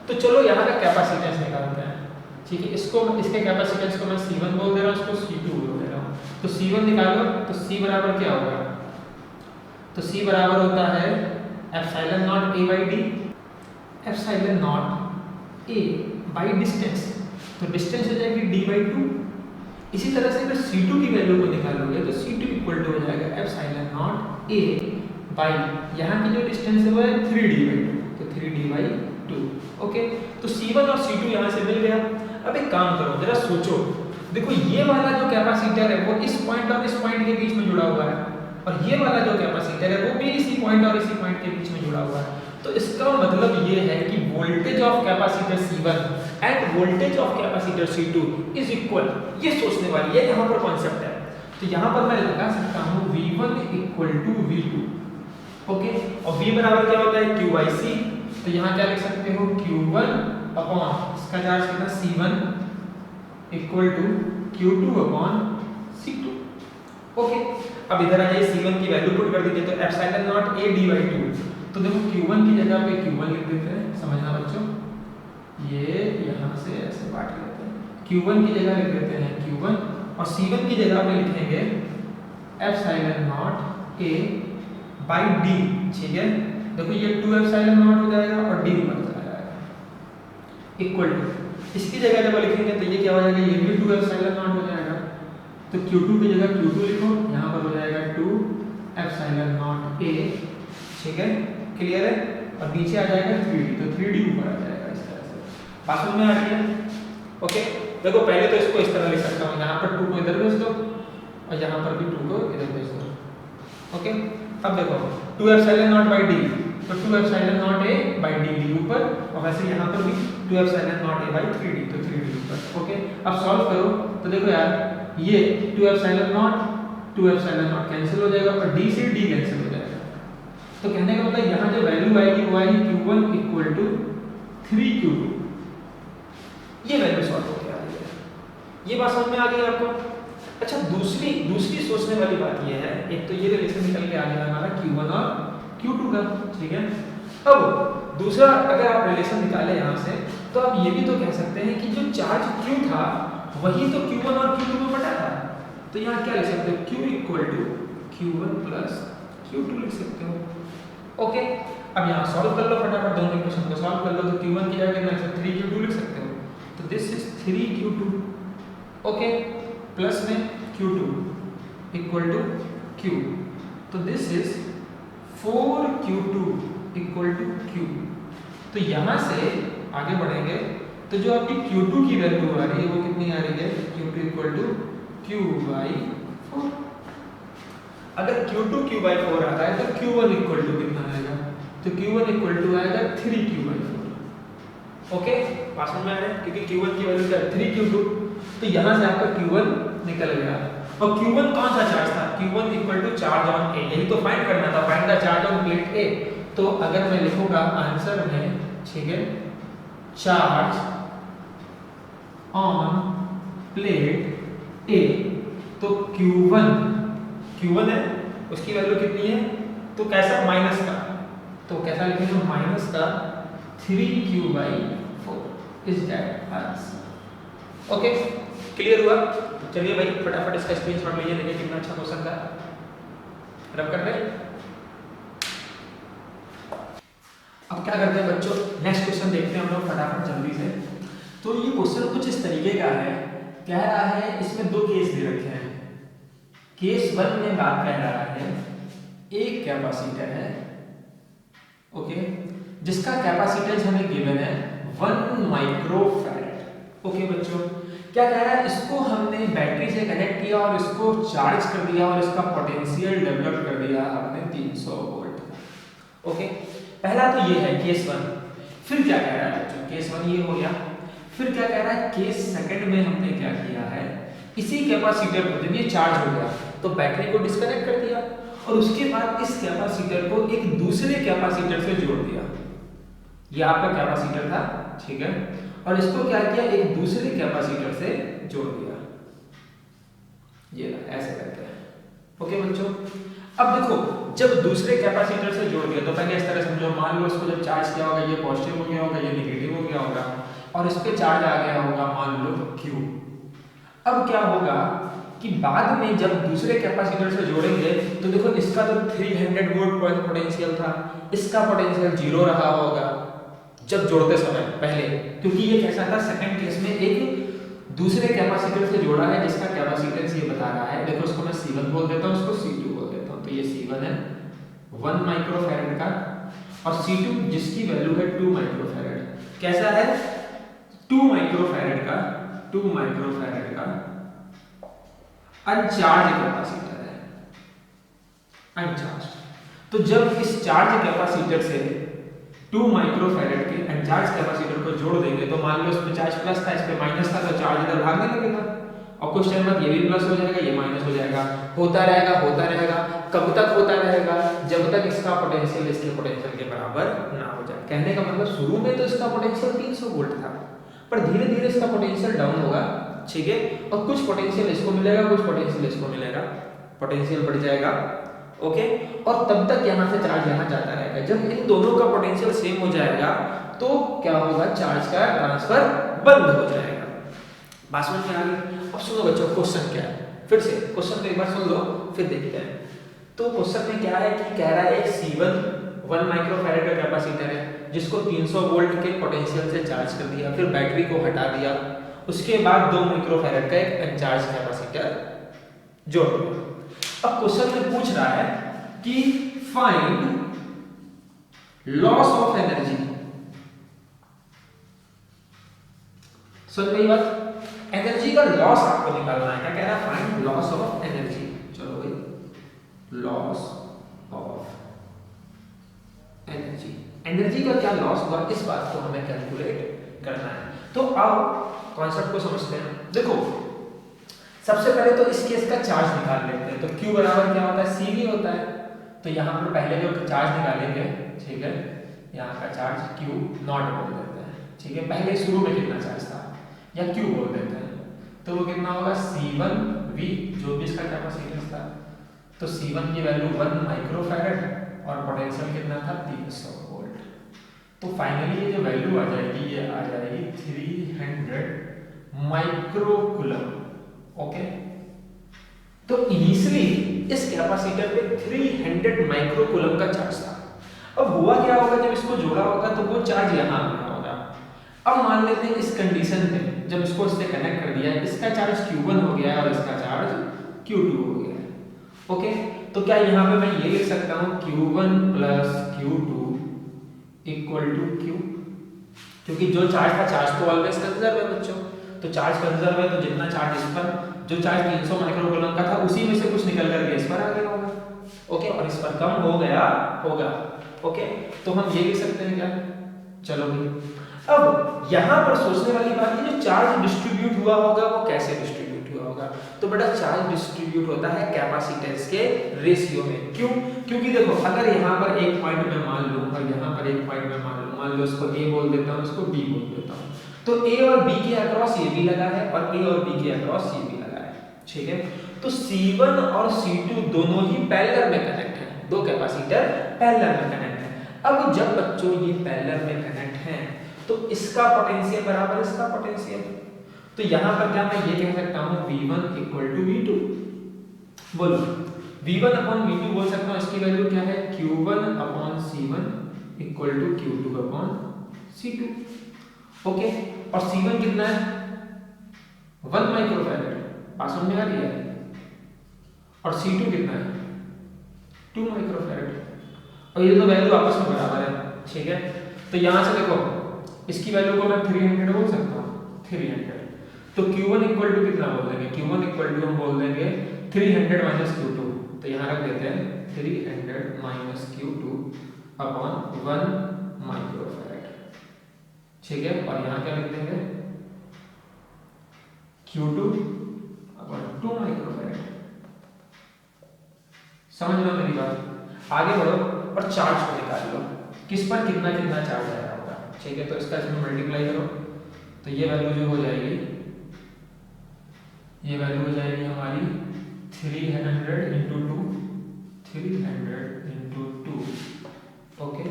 तो चलो यहाँ का कैपेसिटेंस निकालते हैं, ठीक है, इसके कैपेसिटेंस को मैं C1 बोल दे रहा हूँ, इसको C2 बोल दे रहा हूँ। तो C1 निकालो, तो C बराबर क्या होगा, तो C बराबर होता है epsilon not A/d, epsilon not A by distance, तो डिस्टेंस हो जाएगी d/2। इसी तरह से अगर C2 की वैल्यू को निकालोगे तो C2 इक्वल टू हो जाएगा एप्सिलॉन नॉट A बाई यहाँ की जो डिस्टेंस है वो है 3d/2, तो 3d/2, ओके। तो C1 और C2 यहाँ से मिल गया। अब एक काम करो, जरा सोचो, देखो ये वाला जो कैपेसिटर है वो इस पॉइंट और इस पॉइंट के बीच में जुड़ा हुआ है, और ये वाला जो कैपेसिटर है वो भी इसी पॉइंट और इसी पॉइंट के बीच में जुड़ा हुआ है। तो इसका मतलब ये है कि voltage of capacitor C1 end voltage of capacitor C2 is equal. ये सोचने वाली है यहाँ पर कॉन्सेप्ट है। तो यहाँ पर मैं लगा सकता हूँ V1 equal to V2, okay, और V बराबर क्या होता है Q/C, तो यहाँ क्या लिख सकते हो Q1 अपॉन इसका चार्ज कितना C1 equal to Q2 upon C2, okay. अब इधर आ जाइए, C1 की वैल्यू पुट कर दीजिए, तो एप्सिलॉन नॉट A d/2, तो देखो Q1 की जगह पे Q1 लिख देते हैं, समझना बच्चों, ये यहाँ से ऐसे बांट लेते हैं, Q1 की जगह लिख देते हैं Q1 और C1 की जगह पे लिखेंगे epsilon not A by d, ठीक है। देखो ये 2 एप्सिलॉन नॉट हो जाएगा और d ऊपर चला जाएगा इक्वल टू, इसकी जगह जब लिखेंगे तो ये क्या हो जाएगा, ये भी 2 एप्सिलॉन नॉट हो जाएगा, तो Q2 की जगह Q2 लिखो, यहाँ पर हो जाएगा 2 एप्सिलॉन नॉट A, ठीक है, क्लियर है, और नीचे आ जाएगा 3d, तो 3d ऊपर आ जाएगा इस तरह से। बात समझ में आ रही है, ओके। देखो पहले तो इसको इस तरह लिख सकता हूँ, यहाँ पर 2 को इधर भेज दो और यहाँ पर भी 2 को इधर भेज दो, ओके। अब देखो 2 एप्सिलॉन नॉट बाई d, तो 2 epsilon not A by d ऊपर, और वैसे यहाँ पर भी 2 epsilon not A by 3d, तो 3d ऊपर, ओके। अब सॉल्व करो तो देखो यार, ये 2 एप्सिलॉन नॉट कैंसिल हो जाएगा और d से d कैंसिल हो जाएगा, तो कहने का मतलब यहाँ जो वैल्यू आएगी वो आएगी Q1 इक्वल टू 3Q2, ये वैल्यू सॉल्व होकर आ रही है। ये बात समझ में आ गई आपको? अच्छा, दूसरी सोचने वाली बात ये है, एक तो ये रिलेशन निकल के आ गया हमारा Q1 और Q2 का, ठीक है। अब दूसरा अगर आप रिलेशन निकाले यहाँ से, तो आप ये भी तो कह सकते हैं कि जो चार्ज Q था वही तो Q1 और Q2 में बटा था, तो यहाँ क्या लिख सकते हो, Q equal to Q1 plus Q2 लिख सकते हो, ओके। अब यहाँ सॉल्व कर लो फटाफट, दोनों इक्वेशन को सॉल्व कर लो, तो Q1 की जगह कितना 3Q2 लिख सकते हो, तो this is 3Q2, okay, plus में Q2 इक्वल टू Q, तो this is 4Q2 equal to Q। तो यहाँ से आगे बढ़ेंगे तो जो आपकी Q2 की वैल्यू आ रही है वो कितनी आ रही है, Q2 इक्वल टू Q/4। अगर Q2 Q/4 आ रहा है तो Q1 इक्वल टू कितना आएगा, तो Q1 इक्वल टू आएगा 3Q/4, ओके। पास में आ रहा है, क्योंकि Q1 की वैल्यू क्या है 3Q2, तो यहाँ से आपका Q1 निकल गया। और Q1 कौन सा चार्ज था, Q1 equal to charge on A, यही तो फाइंड करना था, find the charge on plate A। तो अगर मैं लिखूंगा आंसर में, ठीक है, चार्ज ऑन प्लेट ए, तो Q1 है, उसकी वैल्यू कितनी है, तो कैसा माइनस का, तो कैसा लिखेंगे माइनस का 3Q/4 is that answer. Okay, clear हुआ? चलिए भाई फटाफट इसका स्क्रीनशॉट लीजिए, देखिए कितना अच्छा क्वेश्चन था। रब कर रहे। अब क्या करते हैं बच्चों, नेक्स्ट क्वेश्चन देखते हैं हम लोग फटाफट जल्दी से। तो ये क्वेश्चन कुछ इस तरीके का है, कह रहा है इसमें दो केस दे रखे हैं। केस 1 में बात कह रहा है एक कैपेसिटर है, ओके, जिसका कैपेसिटेंस हमें गिवन है 1 माइक्रोफैराड। ओके बच्चों, क्या कह रहा है, इसको हमने बैटरी से कनेक्ट किया और इसको चार्ज कर दिया और इसका पोटेंशियल डेवलप कर दिया हमने 300 वोल्ट। ओके, पहला तो ये है केस 1। फिर क्या कह रहा है बच्चों, केस 1 ये हो गया। फिर क्या कह रहा है, केस सेकंड में हमने क्या किया है, इसी कैपेसिटर को जब ये चार्ज हो गया तो बैटरी को डिस्कनेक्ट कर दिया और उसके बाद इस कैपेसिटर को एक दूसरे कैपेसिटर से जोड़ दिया। ये आपका कैपेसिटर था, ठीक है, और इसको क्या किया, एक दूसरे कैपेसिटर से जोड़ दिया, ये ऐसे करते हैं। ओके बच्चों, अब देखो जब दूसरे कैपेसिटर से जोड़ दिया तो पहले इस तरह समझो, मान लो इसको जब चार्ज किया होगा ये पॉजिटिव हो गया होगा, ये नेगेटिव हो गया होगा और इस पे चार्ज आ गया होगा मान लो Q। अब क्या होगा कि बाद में जब दूसरे कैपेसिटर से जोड़ेंगे तो देखो इसका तो 300 वोल्ट पोटेंशियल था, इसका पोटेंशियल 0 रहा होगा जब जोड़ते समय पहले, क्योंकि ये कैसा था, सेकंड केस में एक दूसरे कैपेसिटर से जोड़ा है जिसका कैपेसिटेंस ये बता रहा है। देखो इसको मैं C1 बोल देता हूँ, इसको C2 बोल देता हूँ। तो ये C1 है 1 माइक्रोफैराड का और C2 जिसकी वैल्यू है 2 माइक्रोफैराड। कैसा है, 2 माइक्रोफैराड का अनचार्ज कैपेसिटर है, अनचार्ज। तो जब इस चार्ज कैपेसिटर से 2 माइक्रोफैराड के अनचार्ज कैपेसिटर को जोड़ देंगे तो मान लो इसमें चार्ज प्लस था, इस पे माइनस था, तो चार्ज इधर भागने लगेगा और कुछ टाइम बाद ये भी प्लस हो जाएगा, ये माइनस हो जाएगा, होता रहेगा। कब तक होता रहेगा, जब तक इसका पोटेंशियल इसके पोटेंशियल के बराबर ना हो जाए। कहने का मतलब शुरू में तो इसका पोटेंशियल 300 वोल्ट था, पर धीरे धीरे इसका पोटेंशियल डाउन होगा, ठीक है, और कुछ पोटेंशियल इसको मिलेगा, कुछ पोटेंशियल इसको मिलेगा, पोटेंशियल बढ़ जाएगा। ओके, और तब तक यहाँ से चार्ज यहाँ जाता रहेगा। जब इन दोनों का पोटेंशियल सेम हो जाएगा तो क्या होगा, चार्ज का ट्रांसफर बंद हो जाएगा। बात समझ में आ गई? अब सुनो बच्चों क्वेश्चन क्या है, फिर से क्वेश्चन को एक बार सुन लो फिर देखते हैं। तो क्वेश्चन में क्या है कि कह रहा है एक C1 1 माइक्रोफैराड का कैपेसिटर है जिसको 300 वोल्ट के पोटेंशियल से चार्ज कर दिया, फिर बैटरी को हटा दिया, उसके बाद 2 माइक्रोफैराड का एक अनचार्ज कैपेसिटर जोड़ दिया। अब क्वेश्चन में पूछ रहा है कि फाइंड लॉस ऑफ एनर्जी। सुन रही बात, एनर्जी का लॉस आपको निकालना है। क्या कह रहा है, फाइंड लॉस ऑफ एनर्जी। चलो भाई, लॉस ऑफ एनर्जी, एनर्जी का क्या लॉस हुआ इस बात को हमें कैलकुलेट करना है। तो अब कॉन्सेप्ट को समझते हैं। देखो सबसे पहले तो इस केस का चार्ज निकाल लेते हैं। तो Q बराबर क्या होता है, CV होता है। तो यहाँ पर पहले जो चार्ज निकालेंगे, ठीक है, यहाँ का चार्ज Q नॉट बोल देते हैं, ठीक है। पहले शुरू में कितना चार्ज था या Q बोल देते हैं, तो वो कितना होगा C1V, जो भी इसका कैपेसिटेंस था। तो C1 की वैल्यू 1 माइक्रोफैराड और पोटेंशियल कितना था 300 वोल्ट। तो फाइनली ये जो वैल्यू आ जाएगी, ये आ जाएगी 300 माइक्रोकूलम। ओके, तो इनिशियली इस कैपेसिटर पे 300 माइक्रोकूलम का चार्ज था। अब हुआ क्या होगा, जब इसको जोड़ा होगा तो वो चार्ज यहाँ आ रहा होगा। अब मान लेते हैं इस कंडीशन में जब इसको इससे कनेक्ट कर दिया, इसका चार्ज Q1 हो गया है और इसका चार्ज Q2 हो गया है। ओके, तो क्या यहाँ पे मैं ये लिख सकता हूँ Q1 plus Q2 equal to Q, क्योंकि जो चार्ज था चार्ज तो ऑलवेज कंजर्व है बच्चों। तो चार्ज कंजर्व है तो जितना चार्ज इस पर, जो चार्ज 300 माइक्रोकूलम का था उसी में से कुछ निकल करके इस पर आ गया होगा। ओके, और इस पर कम हो गया होगा। ओके, तो हम ये लिख सकते हैं क्या, चलो भाई। अब यहाँ पर सोचने वाली बात है, जो चार्ज डिस्ट्रीब्यूट हुआ होगा वो कैसे डिस्ट्रीब्यूट हुआ होगा। तो बेटा चार्ज डिस्ट्रीब्यूट होता है कैपेसिटेंस के रेशियो में। क्यों, क्योंकि देखो अगर यहाँ पर एक पॉइंट में मान लूं और यहाँ पर एक पॉइंट में मान लो इसको A बोल देता हूँ, इसको B बोल देता हूँ। तो ए और बी के अक्रॉस ये भी लगा है और ए और बी के अक्रॉस ये भी लगा है, ठीक है। तो C1 और C2 दोनों ही पैरेलल में कनेक्ट हैं, दो कैपेसिटर पैरेलल में कनेक्ट हैं। अब जब बच्चों ये पैरेलल में कनेक्ट हैं तो इसका पोटेंशियल बराबर इसका पोटेंशियल, तो यहां पर क्या मैं ये कह सकता हूं V1 V2, बोलो V1 V2 बोल सकता हूं, इसकी वैल्यू क्या है Q1 C1 Q2 C2, okay. और C1 कितना है 1 माइक्रोफैराड, बात समझ में आ रही है, और C2 कितना है 2 माइक्रोफैराड, और ये दो वैल्यू आपस में बराबर है, ठीक है। तो यहां से देखो इसकी वैल्यू को मैं 300 बोल सकता हूं, 300, तो Q1 कितना बोल देंगे, Q1 हम बोल देंगे 300 माइनस Q2, तो यहां रख देते हैं 300 माइनस Q2 अपॉन 1 माइक्रोफैराड, ठीक है। और यहां क्या लिख देंगे Q2 अपॉन 2 माइक्रोफैराड, समझ लो मेरी बात। आगे बढ़ो और चार्ज को निकाल लो, किस पर कितना कितना चार्ज आया होगा, ठीक है। तो इसका इसमें मल्टीप्लाई करो, तो ये वैल्यू जो हो जाएगी, ये वैल्यू हो जाएगी हमारी 300 इंटू 2, 300 इंटू 2, ओके,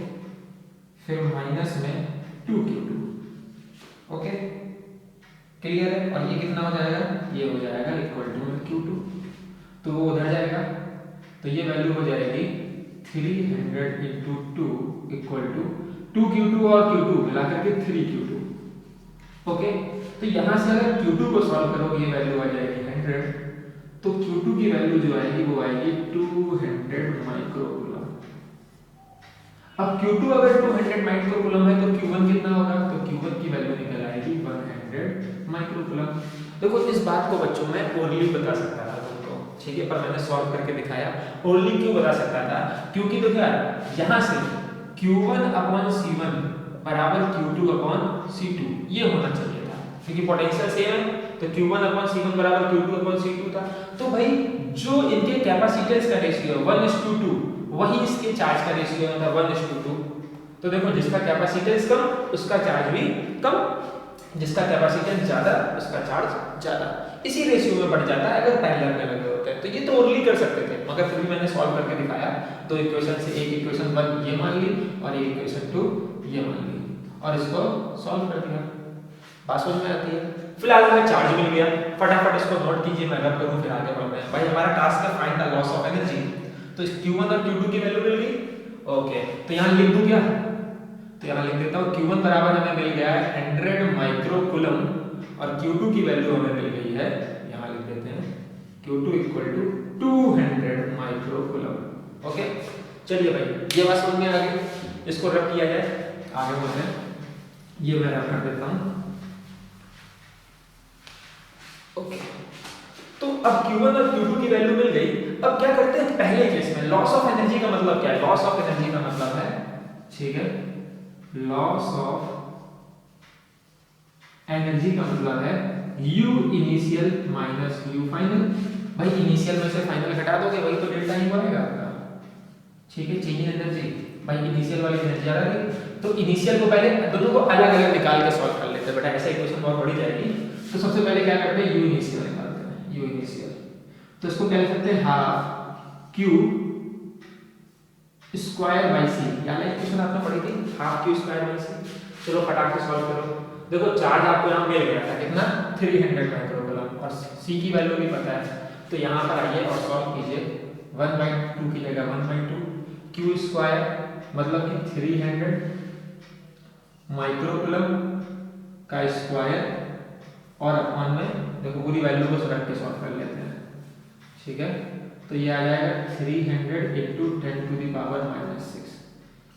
फिर माइनस में 2Q2, ओके, क्लियर है। और ये कितना हो जाएगा, ये हो जाएगा इक्वल टू Q2, तो वो उधर जाएगा, तो ये वैल्यू हो जाएगी 300 इंटू 2 इक्वल टू 2Q2 और Q2 मिलाकर के 3Q2, ओके। तो यहां से अगर Q2 को सॉल्व करोगे ये वैल्यू आ जाएगी 100, तो Q2 की वैल्यू जो आएगी वो आएगी 200 माइक्रोकूलम। अब Q2 अगर 200 माइक्रोकूलम है तो Q1 कितना होगा, तो Q1 की वैल्यू निकल आएगी 100 माइक्रोकूलम। देखो इस बात को बच्चों मैं ओरली बता सकता था तुमको, ठीक है, पर मैंने सॉल्व करके दिखाया। ओरली क्यों बता सकता था, क्योंकि देखो यार यहां से Q1 अपॉन C1 बराबर Q2 अपॉन C2 ये होना चाहिए था, क्योंकि पोटेंशियल सेम है, तो Q1 अपॉन C1 बराबर Q2 अपॉन C2 था। तो भाई जो इनके कैपेसिटेंस का रेशियो 1:2 वही इसके चार्ज का रेशियो होता है 1:2। तो देखो जिसका कैपेसिटेंस कम उसका चार्ज भी कम, जिसका कैपेसिटेंस ज्यादा उसका चार्ज ज्यादा, इसी रेशियो में बढ़ जाता है अगर पैरेलल में लगे होते हैं। तो ये तो ओरली कर सकते थे, मगर फिर भी मैंने सॉल्व करके दिखाया। तो इक्वेशन से एक इक्वेशन 1 ये मान ली और एक इक्वेशन 2 ये मान ली और इसको सॉल्व कर दिया, बात समझ में आती है। फिलहाल हमें चार्ज मिल गया, फटाफट इसको नोट कीजिए, मैं रब करूं फिर आगे बढ़ते हैं। भाई हमारा टास्क है find the loss of energy, तो इस Q1 और Q2 की वैल्यू मिल गई, ओके। तो यहां लिख दूं क्या, तो यहां लिख देता हूं Q1 बराबर हमें मिल गया है 100 माइक्रोकूलम और Q2 की वैल्यू हमें मिल गई है, यहां लिख देते हैं Q2 200 माइक्रोकूलम, ओके। चलिए भाई ये बात समझ में आ गई, इसको रब किया जाए, आगे बढ़ते हैं। ये मैं रब कर देता हूं, ओके। तो अब Q1 और Q2 की वैल्यू मिल गई। अब क्या करते हैं पहले केस में, लॉस ऑफ एनर्जी का मतलब क्या है, लॉस ऑफ एनर्जी का मतलब है, ठीक है, लॉस ऑफ एनर्जी का मतलब है U initial minus U final. भाई इनिशियल में से फाइनल घटा दोगे वही तो डेल्टा ही बनेगा आपका, ठीक है, चेंज इन एनर्जी। भाई इनिशियल वाली एनर्जी आ रही, तो इनिशियल को पहले दोनों को अलग अलग निकाल के सॉल्व कर लेते हैं बेटा, ऐसा इक्वेशन बहुत बड़ी जाएगी। तो सबसे पहले क्या करते हैं, U इनिशियल निकालते हैं, U इनिशियल, तो इसको क्या लिख सकते हैं, half Q square by C, यानी इक्वेशन आपने पढ़ी थी half Q square by C। चलो फटाक से सॉल्व करो। देखो चार्ज आपको यहाँ मिल गया था कितना 300 माइक्रोकूलम और C की वैल्यू भी पता है, तो यहाँ पर आइए और सॉल्व कीजिए। 1/2 की जगह 1/2 Q स्क्वायर मतलब कि 300 माइक्रोकूलम का स्क्वायर और अपॉन में देखो पूरी वैल्यू को रख के सॉल्व कर लेते हैं, ठीक है। तो ये आ जाएगा 300 × 10⁻⁻6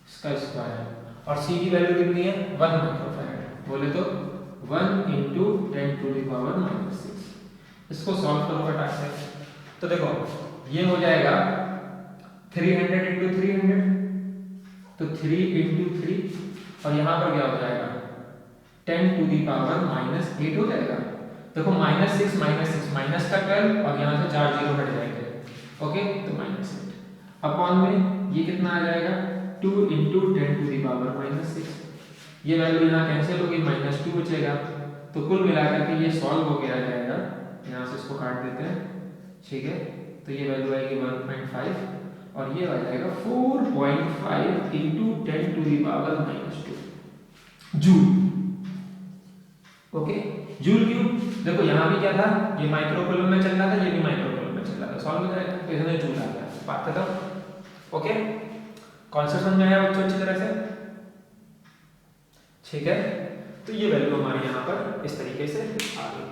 इसका स्क्वायर और C की वैल्यू कितनी है 1 माइक्रोफैराड, बोले तो 1 × 10⁻⁻6। इसको सॉल्व करो फटाक से, तो देखो ये हो जाएगा 300 × 300, तो 3 × 3 और यहाँ पर क्या हो जाएगा 10⁻⁻8 हो जाएगा। देखो -6 माइनस का 12 और यहाँ से 4 जीरो हट जाएंगे, ओके, तो -8 अपॉन में ये कितना आ जाएगा 2 × 10⁻⁻6 ये वैल्यू यहाँ कैंसिल होगी, -2 बचेगा। तो कुल मिलाकर के ये सॉल्व हो गया जाएगा, यहाँ से इसको काट देते हैं, ठीक है। तो ये वैल्यू आएगी 1.5 और ये आ जाएगा 4.5 इंटू 10⁻⁻² जूल। ओके, जूल क्यों? देखो यहाँ भी क्या था, ये माइक्रो कूलम में चल रहा था, ये भी माइक्रो कूलम में चल रहा था, सॉल्व हो जाएगा, तो इसमें जूल आ गया, बात खत्म। ओके, कॉन्सेप्ट समझ में आया बच्चों अच्छी तरह से? ठीक है, तो ये वैल्यू हमारे यहाँ पर इस तरीके से आ गई।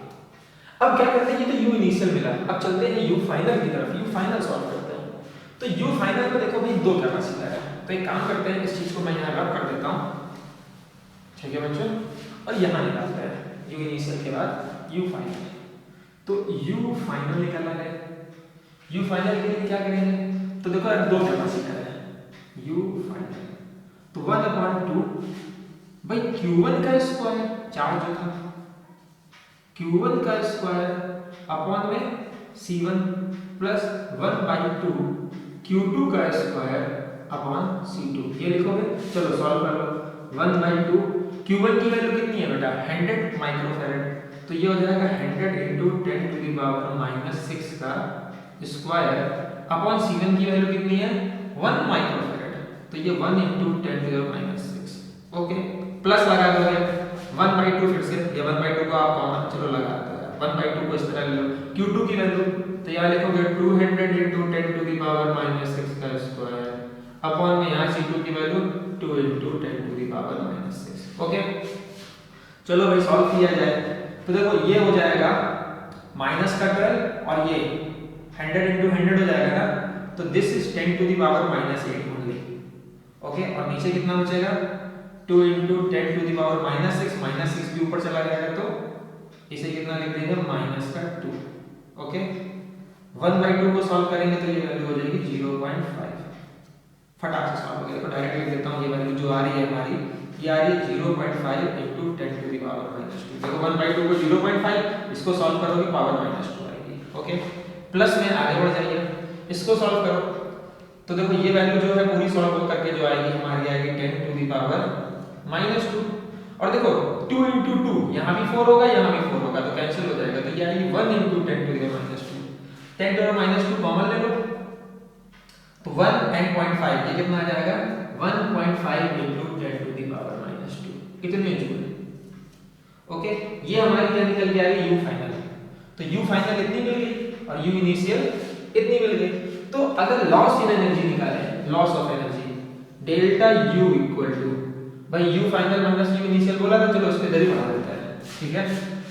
अब क्या करते हैं, ये तो यू इनिशियल मिला, अब चलते हैं यू फाइनल की तरफ, यू फाइनल सॉल्व करते हैं। तो यू फाइनल में देखो भाई दो कैपेसिटर है, तो एक काम करते हैं, इस चीज को मैं यहाँ रब कर देता हूँ, ठीक है बच्चों, और यहाँ निकालते हैं यू इनिशियल के बाद यू फाइनल। तो यू फाइनल निकाला है, यू फाइनल के लिए क्या करेंगे, तो देखो यार दो कैपेसिटर है, यू फाइनल तो 1/2 भाई Q1 का स्क्वायर चार्ज जो था, Q1 का स्क्वायर अपॉन में C1 प्लस 1/2 Q2 का स्क्वायर अपॉन C2, ये लिखोगे। चलो सॉल्व कर लो, 1/2 Q1 की वैल्यू कितनी है बेटा, 100 माइक्रोफैरड, तो ये हो जाएगा 100 इंटू 10⁻⁻6 का स्क्वायर अपॉन C1 की वैल्यू कितनी है, 1 माइक्रोफैरड, तो ये 1 इंटू 10⁻⁻6। ओके, प्लस लगा दोगे 1/2, फिर से ये 1/2 को आप कॉमन चलो लगा दो, 1/2 को इस तरह ले लो। Q2 की वैल्यू तो यहाँ लिखोगे 200 इंटू 10⁻⁻6 का स्क्वायर अपॉन में यहाँ C2 की वैल्यू 2 इंटू 10⁻⁻6। ओके, चलो भाई सॉल्व किया जाए, तो देखो ये हो जाएगा माइनस का 12 और ये 100 इंटू 100 हो जाएगा ना, तो दिस इज 10⁻⁻8 ओनली। ओके, और नीचे कितना बचेगा, 2 इंटू 10⁻⁻6, -6 भी ऊपर चला जाएगा, तो इसे कितना लिख देंगे, -2। ओके, 1/2 को सॉल्व करेंगे तो ये वैल्यू हो जाएगी 0.5, फटाक से सॉल्व हो गया। तो डायरेक्ट लिख देता हूँ, ये वैल्यू जो आ रही है हमारी, ये आ रही है 0.5 इंटू 10⁻⁻2। देखो 1/2 को 0.5, इसको सॉल्व करोगे पावर -2 आएगी। ओके, प्लस में आगे बढ़ जाइए, इसको सॉल्व करो, तो देखो ये वैल्यू जो है पूरी सॉल्व हो करके जो आएगी हमारी आएगी 10⁻⁻2, और देखो 2 इंटू 2 यहाँ भी 4 होगा, यहाँ भी 4 होगा, तो कैंसिल हो जाएगा, तो ये आएगी 1 इंटू 10⁻2। 10⁻2 कॉमन ले लो, तो 1 and 0.5 ये कितना आ जाएगा, 1.5 इंटू 10⁻2 कितने जूल। ओके, ये हमारी क्या निकल के आ गई, यू फाइनल। तो यू फाइनल इतनी मिल गई और यू इनिशियल इतनी मिल गई। तो अगर लॉस इन एनर्जी निकालें, loss of energy, delta U equal to, भाई U final minus U initial बोला था, चलो इसके इधर ही बना देते हैं, ठीक है।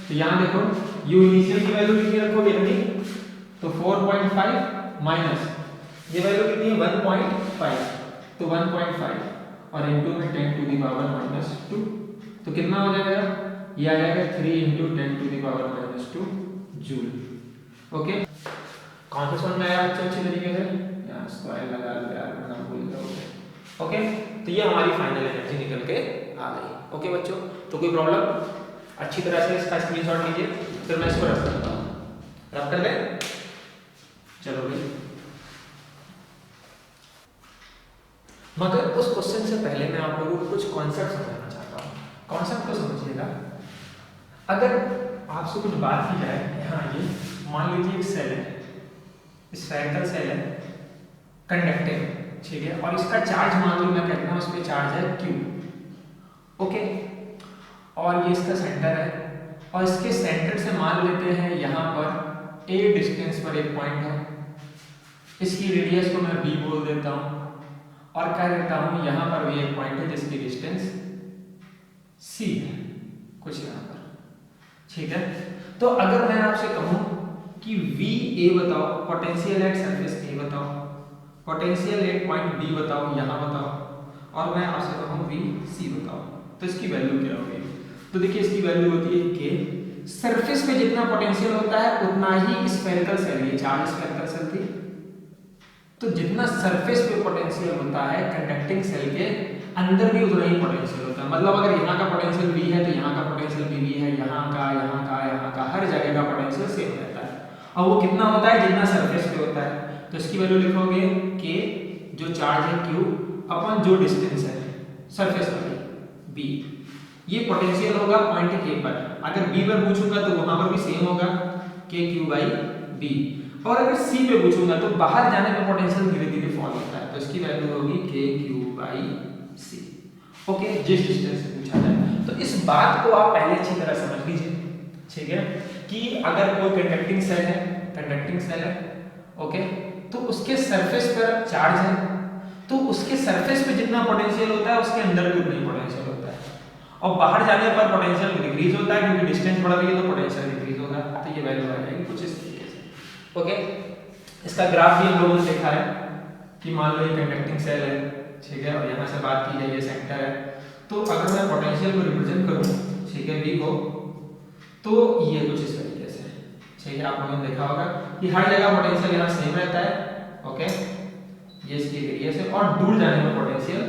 तो यहाँ देखो यू इनिशियल की वैल्यू कितनी रखोगे अपनी, तो 4.5 माइनस ये वैल्यू कितनी है 1.5, तो 1.5 और इनटू में 10⁻⁻2, तो कितना हो जाएगा, ये आ जाएगा 3 इंटू 10⁻⁻2 जूल। ओके, कौन सा समझ में आया बच्चों अच्छी तरीके से, यहाँ स्क्वायर लगा लो यार, ना भूल जाओगे। ओके, तो ये हमारी फाइनल एनर्जी निकल के आ गई। ओके बच्चों, तो कोई प्रॉब्लम, अच्छी तरह से इसका स्क्रीनशॉट लीजिए, फिर मैं इसको रख सकता हूँ, रख कर दें। चलो भाई, मगर उस क्वेश्चन से पहले मैं आप लोगों को कुछ कॉन्सेप्ट समझाना चाहता हूँ। कॉन्सेप्ट को समझिएगा, अगर आपसे कुछ बात की जाए, यहाँ ये मान लीजिए एक सेल है, स्फेरिकल सेल है, कंडक्टिव, ठीक है, और इसका चार्ज मान लो मैं कहता हूँ उस पर चार्ज है Q। ओके, और ये इसका सेंटर है, और इसके सेंटर से मान लेते हैं यहाँ पर a डिस्टेंस पर एक पॉइंट है, इसकी रेडियस को मैं b बोल देता हूँ, और क्या देता हूँ यहाँ पर भी एक पॉइंट है जिसकी डिस्टेंस c है, कुछ यहाँ पर, ठीक है। तो अगर मैं आपसे कहूँ कि VA बताओ, पोटेंशियल एट सरफेस A बताओ, पोटेंशियल एट पॉइंट B बताओ, यहाँ बताओ, और मैं आपसे कहूँ VC बताओ, तो इसकी वैल्यू क्या होगी। तो देखिए इसकी वैल्यू होती है K, सरफेस पे जितना पोटेंशियल होता है उतना ही स्फेरिकल सेल, ये चार्ज स्फेरिकल सेल थी, तो जितना सरफेस पे पोटेंशियल होता है कंडक्टिंग सेल के अंदर भी उतना ही पोटेंशियल होता है। मतलब अगर यहाँ का पोटेंशियल V है तो यहाँ का पोटेंशियल भी है, यहाँ का, हर जगह का पोटेंशियल सेम रहता है। और वो कितना होता है, जितना सरफेस पे होता है। तो इसकी वैल्यू लिखोगे K, जो चार्ज है Q, अपन जो डिस्टेंस है सरफेस वाली B, ये पोटेंशियल होगा पॉइंट ए पर। अगर बी पर पूछूंगा तो वहां पर भी सेम होगा के क्यू बाई बी। और अगर सी पे पूछूंगा तो बाहर जाने पर पोटेंशियल धीरे धीरे फॉल होता है, तो इसकी वैल्यू होगी के क्यू बाई सी। ओके, जिस डिस्टेंस से पूछा जाए। तो इस बात को आप पहले अच्छी तरह समझ लीजिए, ठीक है, कि अगर कोई कंडक्टिंग सेल है, ओके, तो उसके सरफेस पर चार्ज है, तो उसके सरफेस पे जितना पोटेंशियल होता है उसके अंदर भी उतना ही पोटेंशियल होता है, और बाहर जाने पर पोटेंशियल डिक्रीज होता है क्योंकि डिस्टेंस बढ़ रही है तो पोटेंशियल डिक्रीज होगा। तो ये वैल्यू आ जाएगी कुछ इस तरीके से। ओके, इसका ग्राफ भी हम लोगों ने देखा है कि मान लो ये कंडक्टिंग सेल है, ठीक है, और यहाँ से बात की जाए ये सेंटर है, तो अगर मैं पोटेंशियल को रिप्रेजेंट करूँ, ठीक है, V को, तो ये कुछ इस तरीके से, ठीक है, आप लोगों ने देखा होगा कि हर जगह पोटेंशियल यहाँ सेम रहता है, ओके, ये इसकी रेडियस है, और दूर जाने पर पोटेंशियल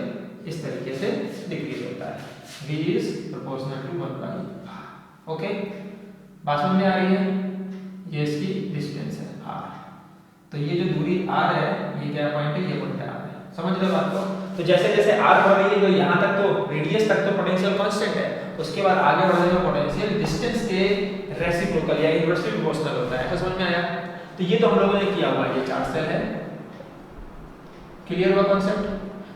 इस तरीके से डिक्रीज होता है, V is proportional to 1 by r। Okay, बात समझ में आ रही है? ये इसकी डिस्टेंस है r, तो ये जो दूरी r है, ये क्या पॉइंट है, ये पॉइंट r है। समझ लो बात को? तो जैसे जैसे r बढ़ रही है, तो यहाँ तक तो रेडियस तक तो पोटेंशियल कांस्टेंट है, उसके बाद आगे बढ़ने में पोटेंशियल डिस्टेंस के रेसिप्रोकल या इनवर्सली प्रोपोर्शनल होता है। समझ में आया? तो ये तो हम लोगों ने किया हुआ है, ये चार्ज सेल है, क्लियर हुआ कॉन्सेप्ट?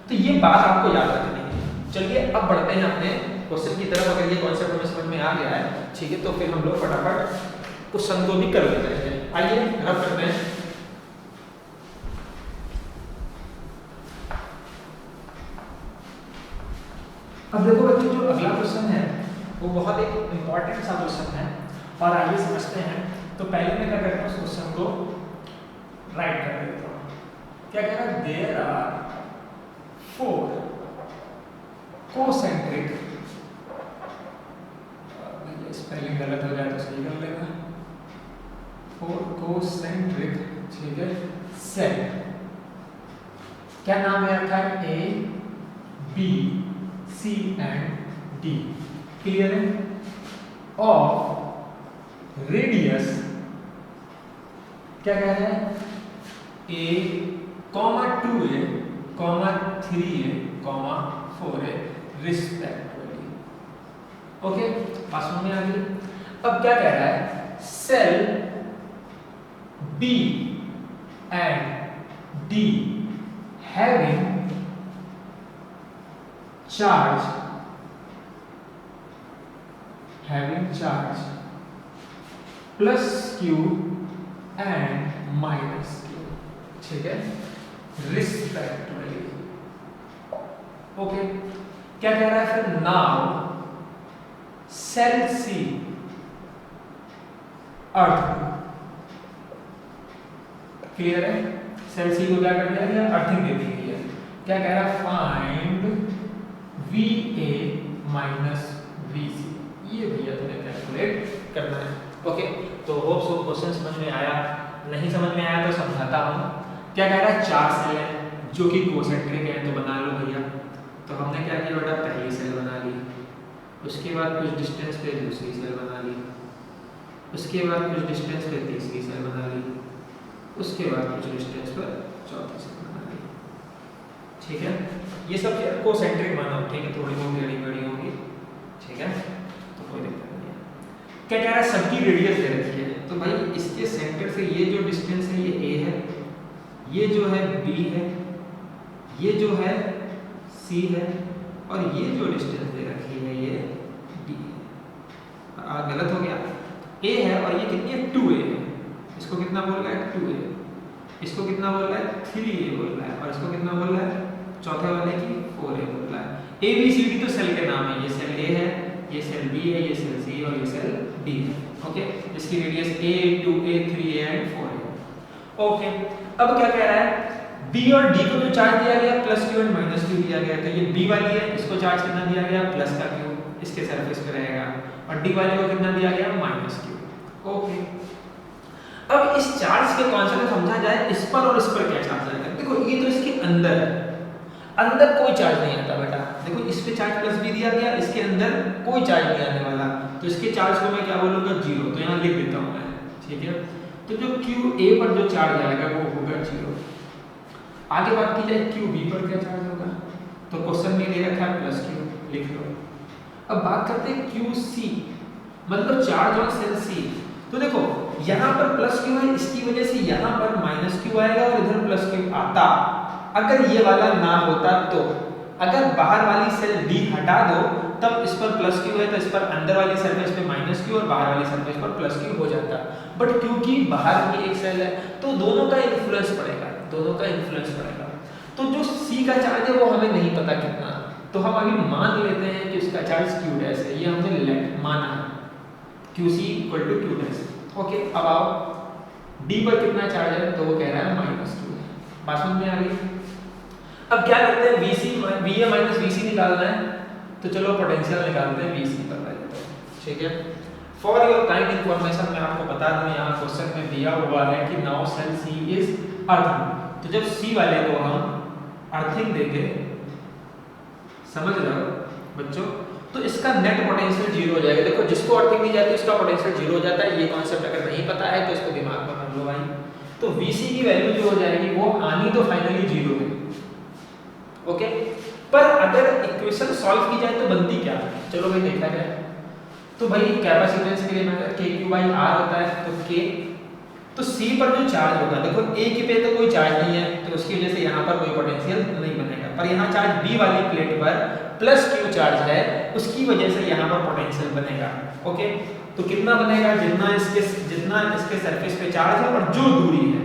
तो ये बात आपको याद रखनी है। चलिए अब बढ़ते हैं अपने क्वेश्चन की तरफ। अगर ये कॉन्सेप्ट हमें समझ में आ गया है, ठीक है, तो फिर हम लोग फटाफट क्वेश्चन को भी कर लेते हैं। आइए रब करते हैं। अब देखो बच्चों, जो अगला क्वेश्चन है वो बहुत एक इंपॉर्टेंट सा क्वेश्चन है, और आगे समझते हैं। तो पहले मैं क्या करता हूँ, उस क्वेश्चन को राइट कर देता हूँ। क्या कह रहा है, देयर आर 4 कोसेंट्रिक, स्पेलिंग गलत हो जाए तो सही कर लेना, 4 कोसेंट्रिक, ठीक है, सेल, क्या नाम है रखा है, A B C and D, clear है, ऑफ रेडियस, क्या कह रहे हैं, a, 2 है, 3 है, 4 है रिस्पेक्टिवली। ओके, बात समझ में आ गई? अब क्या कह रहा है, cell B and D having charge plus Q and minus Q, ठीक है, रिस्पेक्टिवली। ओके, क्या कह रहा है फिर, नाउ सेल C अर्थ, क्लियर है, सेल C को क्या कर दिया गया, अर्थिंग दे दी गई है। क्या कह रहा है, फाइंड VA माइनस VC, ये भैया तुम्हें कैलकुलेट करना है। ओके, तो होप सो क्वेश्चन समझ में आया, नहीं समझ में आया तो समझाता हूँ। क्या कह रहा है, 4 सेल है जो कि कोसेंट्रिक है, तो बना लो भैया। तो हमने क्या किया बेटा, पहली सेल बना ली, उसके बाद कुछ डिस्टेंस पे दूसरी सेल बना ली, उसके बाद कुछ डिस्टेंस पे तीसरी सेल बना ली, उसके बाद कुछ डिस्टेंस पर चौथी सेल बना ली, ठीक है। ये सब कोसेंट्रिक मानो, ठीक है, थोड़ी बहुत टेढ़ी मेढ़ी होगी, ठीक है, तो कोई दिक्कत नहीं है। क्या कह रहा है, सबकी रेडियस दे रखी है, तो भाई इसके सेंटर से ये जो डिस्टेंस है ये A है, ये जो है B है, ये जो है C है, और ये जो डिस्टेंस दे रखी है ये D है। गलत हो गया, A है और ये कितनी है, 2A है। इसको कितना बोल रहा है, 2A, इसको कितना बोल रहा है, 3A बोल रहा है, और इसको कितना बोल रहा है, चौथे वाले की 4A बोल रहा है। A B C D तो सेल के नाम है, ये सेल A है, ये सेल B है, ये सेल C और ये सेल D है। ओके, इसकी radius A, 2A, 3A and 4A। Okay, अब क्या कह रहा है, B और D को जो चार्ज दिया गया plus Q and minus Q दिया गया, तो ये B वाली है, इसको चार्ज कितना दिया गया, प्लस का Q, इसके सरफेस पे रहेगा, और D वाले को कितना दिया गया, माइनस Q। ओके, अब इस चार्ज के कॉन्सेप्ट समझा जाए, इस पर और इस पर क्या चार्ज आएगा। देखो ये तो इसके अंदर है, अंदर कोई चार्ज नहीं आता बेटा। देखो इस पे चार्ज प्लस भी दिया गया, इसके अंदर कोई चार्ज नहीं आने वाला, तो इसके चार्ज को मैं क्या बोलूँगा, 0। तो यहाँ लिख देता हूँ मैं, ठीक है। तो जो QA पर जो चार्ज आएगा वो होगा 0। आगे बात की जाए QB पर क्या चार्ज होगा, तो क्वेश्चन में दे रखा है प्लस Q, लिख लो। अब बात करते हैं क्यू सी, मतलब चार्ज ऑन सेल सी। तो देखो यहाँ पर प्लस क्यू है, इसकी वजह से यहाँ पर माइनस क्यू आएगा और इधर प्लस क्यू आता। अगर ये वाला ना होता तो, अगर बाहर वाली सेल डी हटा दो तब इस पर प्लस क्यू है तो इस पर अंदर वाली सरफेस पे माइनस क्यू और बाहर वाली सरफेस पर प्लस क्यू हो जाता। बट क्योंकि बाहर की एक सेल है तो दोनों का इन्फ्लुएंस पड़ेगा, दोनों का इन्फ्लुएंस पड़ेगा। तो जो सी का चार्ज है वो हमें नहीं पता कितना, तो हम अभी मान लेते हैं कि उसका चार्ज क्यू डैश है, ये हमने लेट माना है Q C equal to Q dash. Okay, अब आओ डी पर कितना चार्ज है, तो वो कह रहा है माइनस क्यू। बात समझ में आ गई। अब क्या करते हैं, VC V A minus VC निकालना है, तो चलो पोटेंशियल निकालते हैं वीसी पर पहले, ठीक है। फॉर योर काइंड इंफॉर्मेशन मैं आपको बता दूं, यहाँ क्वेश्चन में दिया हुआ है कि now cell C is earthing, तो जब सी वाले को हम अर्थिंग देंगे, समझ रहे हो बच्चों, तो इसका नेट पोटेंशियल जीरो हो जाएगा। देखो जिसको अर्थिंग दी जाती है उसका पोटेंशियल जीरो हो जाता है, ये कॉन्सेप्ट अगर नहीं पता है तो इसको दिमाग में रख लो भाई। तो वीसी की वैल्यू जो हो जाएगी वो आनी तो फाइनली जीरो है, ओके। पर अगर इक्वेशन सॉल्व की जाए तो बनती क्या, चलो भाई देखा जाए। तो भाई कैपेसिटेंस के लिए मैं के क्यू बाई आर होता है, तो के, तो सी पर जो चार्ज होगा, देखो ए की पे तो कोई चार्ज नहीं है तो उसकी वजह से यहाँ पर कोई पोटेंशियल नहीं बनेगा, पर यहाँ चार्ज बी वाली प्लेट पर प्लस क्यू चार्ज है, उसकी वजह से यहाँ पर पोटेंशियल बनेगा, ओके। तो कितना बनेगा, जितना इसके सरफेस पे चार्ज है और जो दूरी है,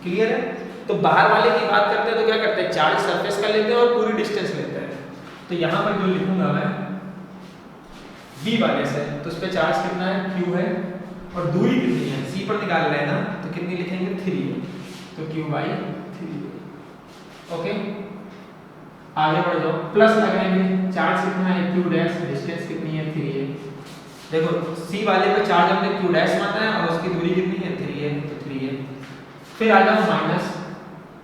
क्लियर है। तो बाहर वाले की बात करते हैं तो क्या करते हैं, चार्ज सरफेस का लेते हैं और पूरी डिस्टेंस लेते हैं। तो यहाँ पर जो लिखूंगा मैं बी वाले से, तो उस पर चार्ज कितना है, क्यू है, और दूरी कितनी है, सी पर निकाल रहे हैं ना, तो कितनी लिखेंगे, 3 है, तो क्यू बाई 3, ओके। आगे बढ़ जाओ, प्लस लगाएंगे, चार्ज कितना है, क्यू डैश, डिस्टेंस कितनी है, 3 है। देखो सी वाले पे चार्ज हमने क्यू डैश माना है और उसकी दूरी कितनी है, 3 है, तो 3 है। फिर आ जाओ माइनस,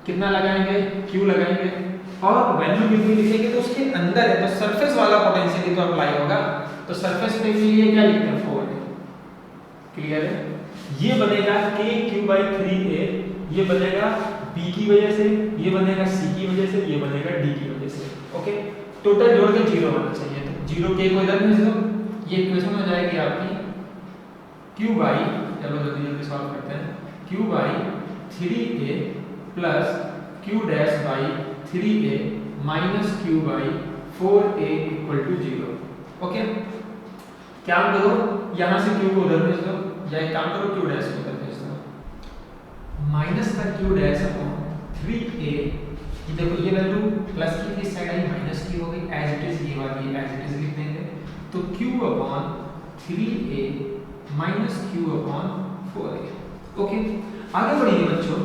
कितना लगाएंगे, क्यू लगाएंगे और वैल्यू कितनी लिखेंगे, तो उसके अंदर है तो सरफेस वाला पोटेंशियल तो अप्लाई होगा, तो सरफेस पे के लिए क्या लिखते हैं, 4, क्लियर है। ये बनेगा k क्यू बाई 3a, ये बनेगा b की वजह से, ये बनेगा c की वजह से, ये बनेगा d की वजह से, ओके। टोटल जोड़ के 0 होना चाहिए, तो 0 k को इधर भेज दो, ये इक्वेशन हो जाएगी आपकी q बाई, चलो जल्दी जल्दी सॉल्व करते हैं, q by 3a plus q dash by 3a minus q by 4a equal to 0, okay. क्या करो, यहाँ से q को उधर भेज दो, या एक काम करो q डैश को उधर भेज दो, माइनस का q डैश अपॉन 3a, ये देखो ये वैल्यू प्लस की इस साइड आई माइनस की हो गई, एज इट इज ये वाली एज इट इज लिख देंगे, तो q upon 3a minus q upon 4a, okay. आगे बढ़िए बच्चों,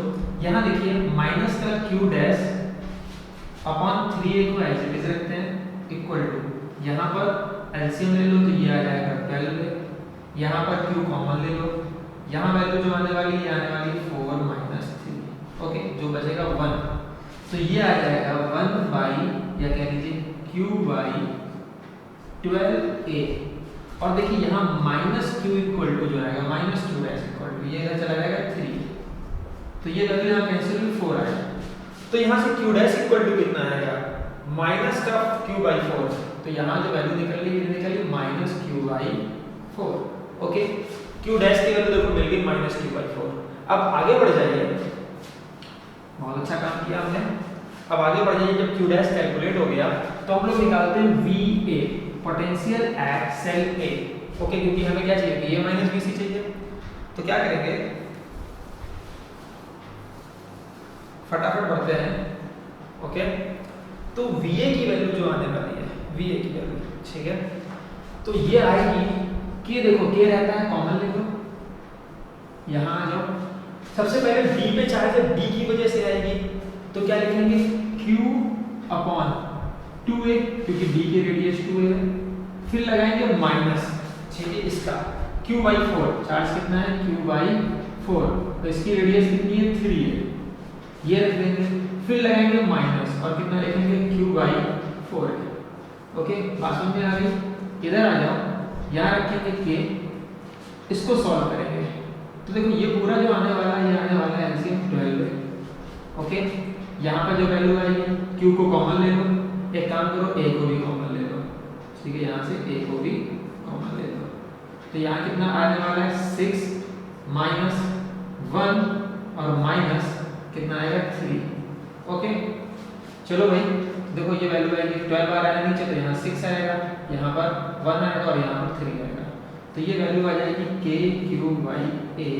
यहाँ देखिए माइनस का q डैश अपॉन 3a को एज इट इज रखते हैं, इक्वल टू, यहाँ पर एलसीएम ले लो तो ये आ जाएगा 12, यहाँ पर q कॉमन ले लो, यहाँ वैल्यू जो आने वाली है आने वाली 4 माइनस 3, ओके, जो बचेगा 1, तो ये आ जाएगा 1 बाई, या कह लीजिए q बाई 12a, और देखिए यहाँ माइनस q इक्वल टू जो आएगा minus q dash equal to, ये इधर चला जाएगा 3, तो ये वैल्यू यहाँ कैंसिल 4 आएगा, तो यहाँ से q डैश इक्वल टू कितना आएगा, माइनस का q बाई 4, तो यहाँ जो वैल्यू निकल रही है minus q by 4, okay. q dash की वैल्यू देखो मिल गई माइनस q बाई 4। अब आगे बढ़ जाइए, बहुत अच्छा काम किया हमने। अब आगे बढ़ जाइए, जब q डैश कैलकुलेट हो गया तो हम लोग निकालते हैं VA, potential at cell A, okay, क्योंकि हमें क्या चाहिए, VA माइनस VC चाहिए। तो क्या करेंगे, फटाफट बढ़ते हैं, ओके। तो VA की वैल्यू जो आने वाली है, VA की वैल्यू, ठीक है, तो ये आएगी कि देखो K रहता है, कॉमन ले लो, यहाँ आ जाओ, सबसे पहले D पे चार्ज है, D की वजह से आएगी, तो क्या लिखेंगे, Q अपॉन 2a, क्योंकि D की रेडियस 2a है, फिर लगाएंगे माइनस, ठीक है, इसका Q बाई 4, चार्ज कितना है, Q बाई 4, तो इसकी रेडियस कितनी है, 3 है, ये रख देंगे, फिर लगाएंगे माइनस, और कितना लिखेंगे, Q बाई 4 है, ओके। बात समझ में आ गई। इधर आ जाओ, यहाँ रखेंगे K, इसको सॉल्व करेंगे, तो देखो ये पूरा जो आने वाला है, ये आने वाला है एलसीएम 12 है, ओके। यहाँ पर जो वैल्यू आएगी, Q को कॉमन ले लो, एक काम करो A को भी कॉमन ले लो, ठीक है, यहाँ से a को भी कॉमन ले लो, तो यहाँ कितना आने वाला है 6 माइनस 1 और माइनस कितना आएगा 3। ओके चलो भाई देखो ये वैल्यू आएगी 12 आ रहा है नीचे, तो यहाँ 6 आएगा, यहाँ पर 1 आएगा और यहाँ पर 3 आएगा, तो ये वैल्यू आ जाएगी k क्यूब बाई a,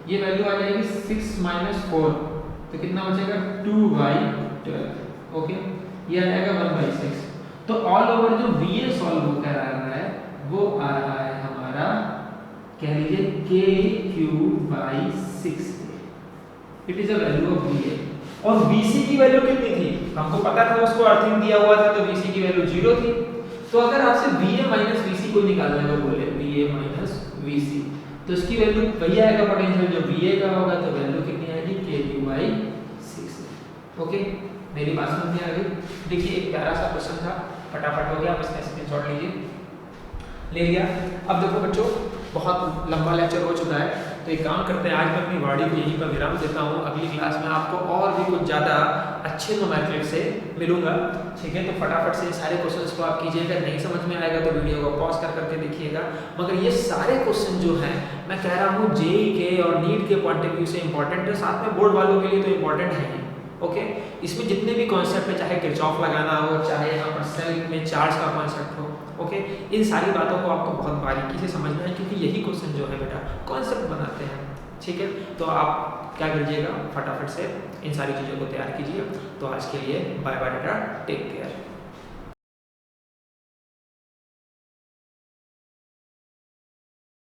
ये वैल्यू आ जाएगी 6 माइनस 4, तो कितना बचेगा 2 बाई 12। ओके ये आ जाएगा 1 बाई 6। तो ऑल ओवर जो VA सॉल्व कर रहा है वो आ रहा है हमारा, कह लीजिए k cube by 6, it is a value of VA। और VC की वैल्यू कितनी थी, हमको पता था, उसको अर्थिंग दिया हुआ था, तो VC की वैल्यू 0 थी। तो अगर आपसे VA माइनस VC को निकालने को बोले, VA माइनस VC, तो इसकी वैल्यू वही आएगा पोटेंशियल जो VA का होगा, तो वैल्यू कितनी आएगी k क्यूब बाई 6। ओके मेरी बात समझ में आ गई। देखिए एक प्यारा सा क्वेश्चन था, फटाफट हो गया, आप इसका स्क्रीनशॉट लीजिए, ले लिया। अब देखो बच्चों बहुत लंबा लेक्चर हो चुका है, तो एक काम करते हैं, आज मैं अपनी वाणी को यहीं पर विराम देता हूँ, अगली क्लास में आपको और भी कुछ ज़्यादा अच्छे नोमेनक्लेचर से मिलूंगा। ठीक है, तो फटाफट से सारे क्वेश्चंस को आप कीजिएगा, नहीं समझ में आएगा तो वीडियो को पॉज कर करके देखिएगा। मगर ये सारे क्वेश्चन जो हैं मैं कह रहा हूँ जेईई के और नीट के पॉइंट ऑफ व्यू से इंपॉर्टेंट है, साथ में बोर्ड वालों के लिए तो इंपॉर्टेंट है ही। ओके इसमें जितने भी कॉन्सेप्ट है, चाहे किरचॉफ लगाना हो, चाहे यहाँ पर सेल में चार्ज का कॉन्सेप्ट हो, ओके इन सारी बातों को आपको बहुत बारीकी से समझना है, क्योंकि यही क्वेश्चन जो है बेटा कॉन्सेप्ट बनाते हैं। ठीक है, तो आप क्या कीजिएगा, फटाफट से इन सारी चीज़ों को तैयार कीजिए। तो आज के लिए बाय बाय बेटा, टेक केयर।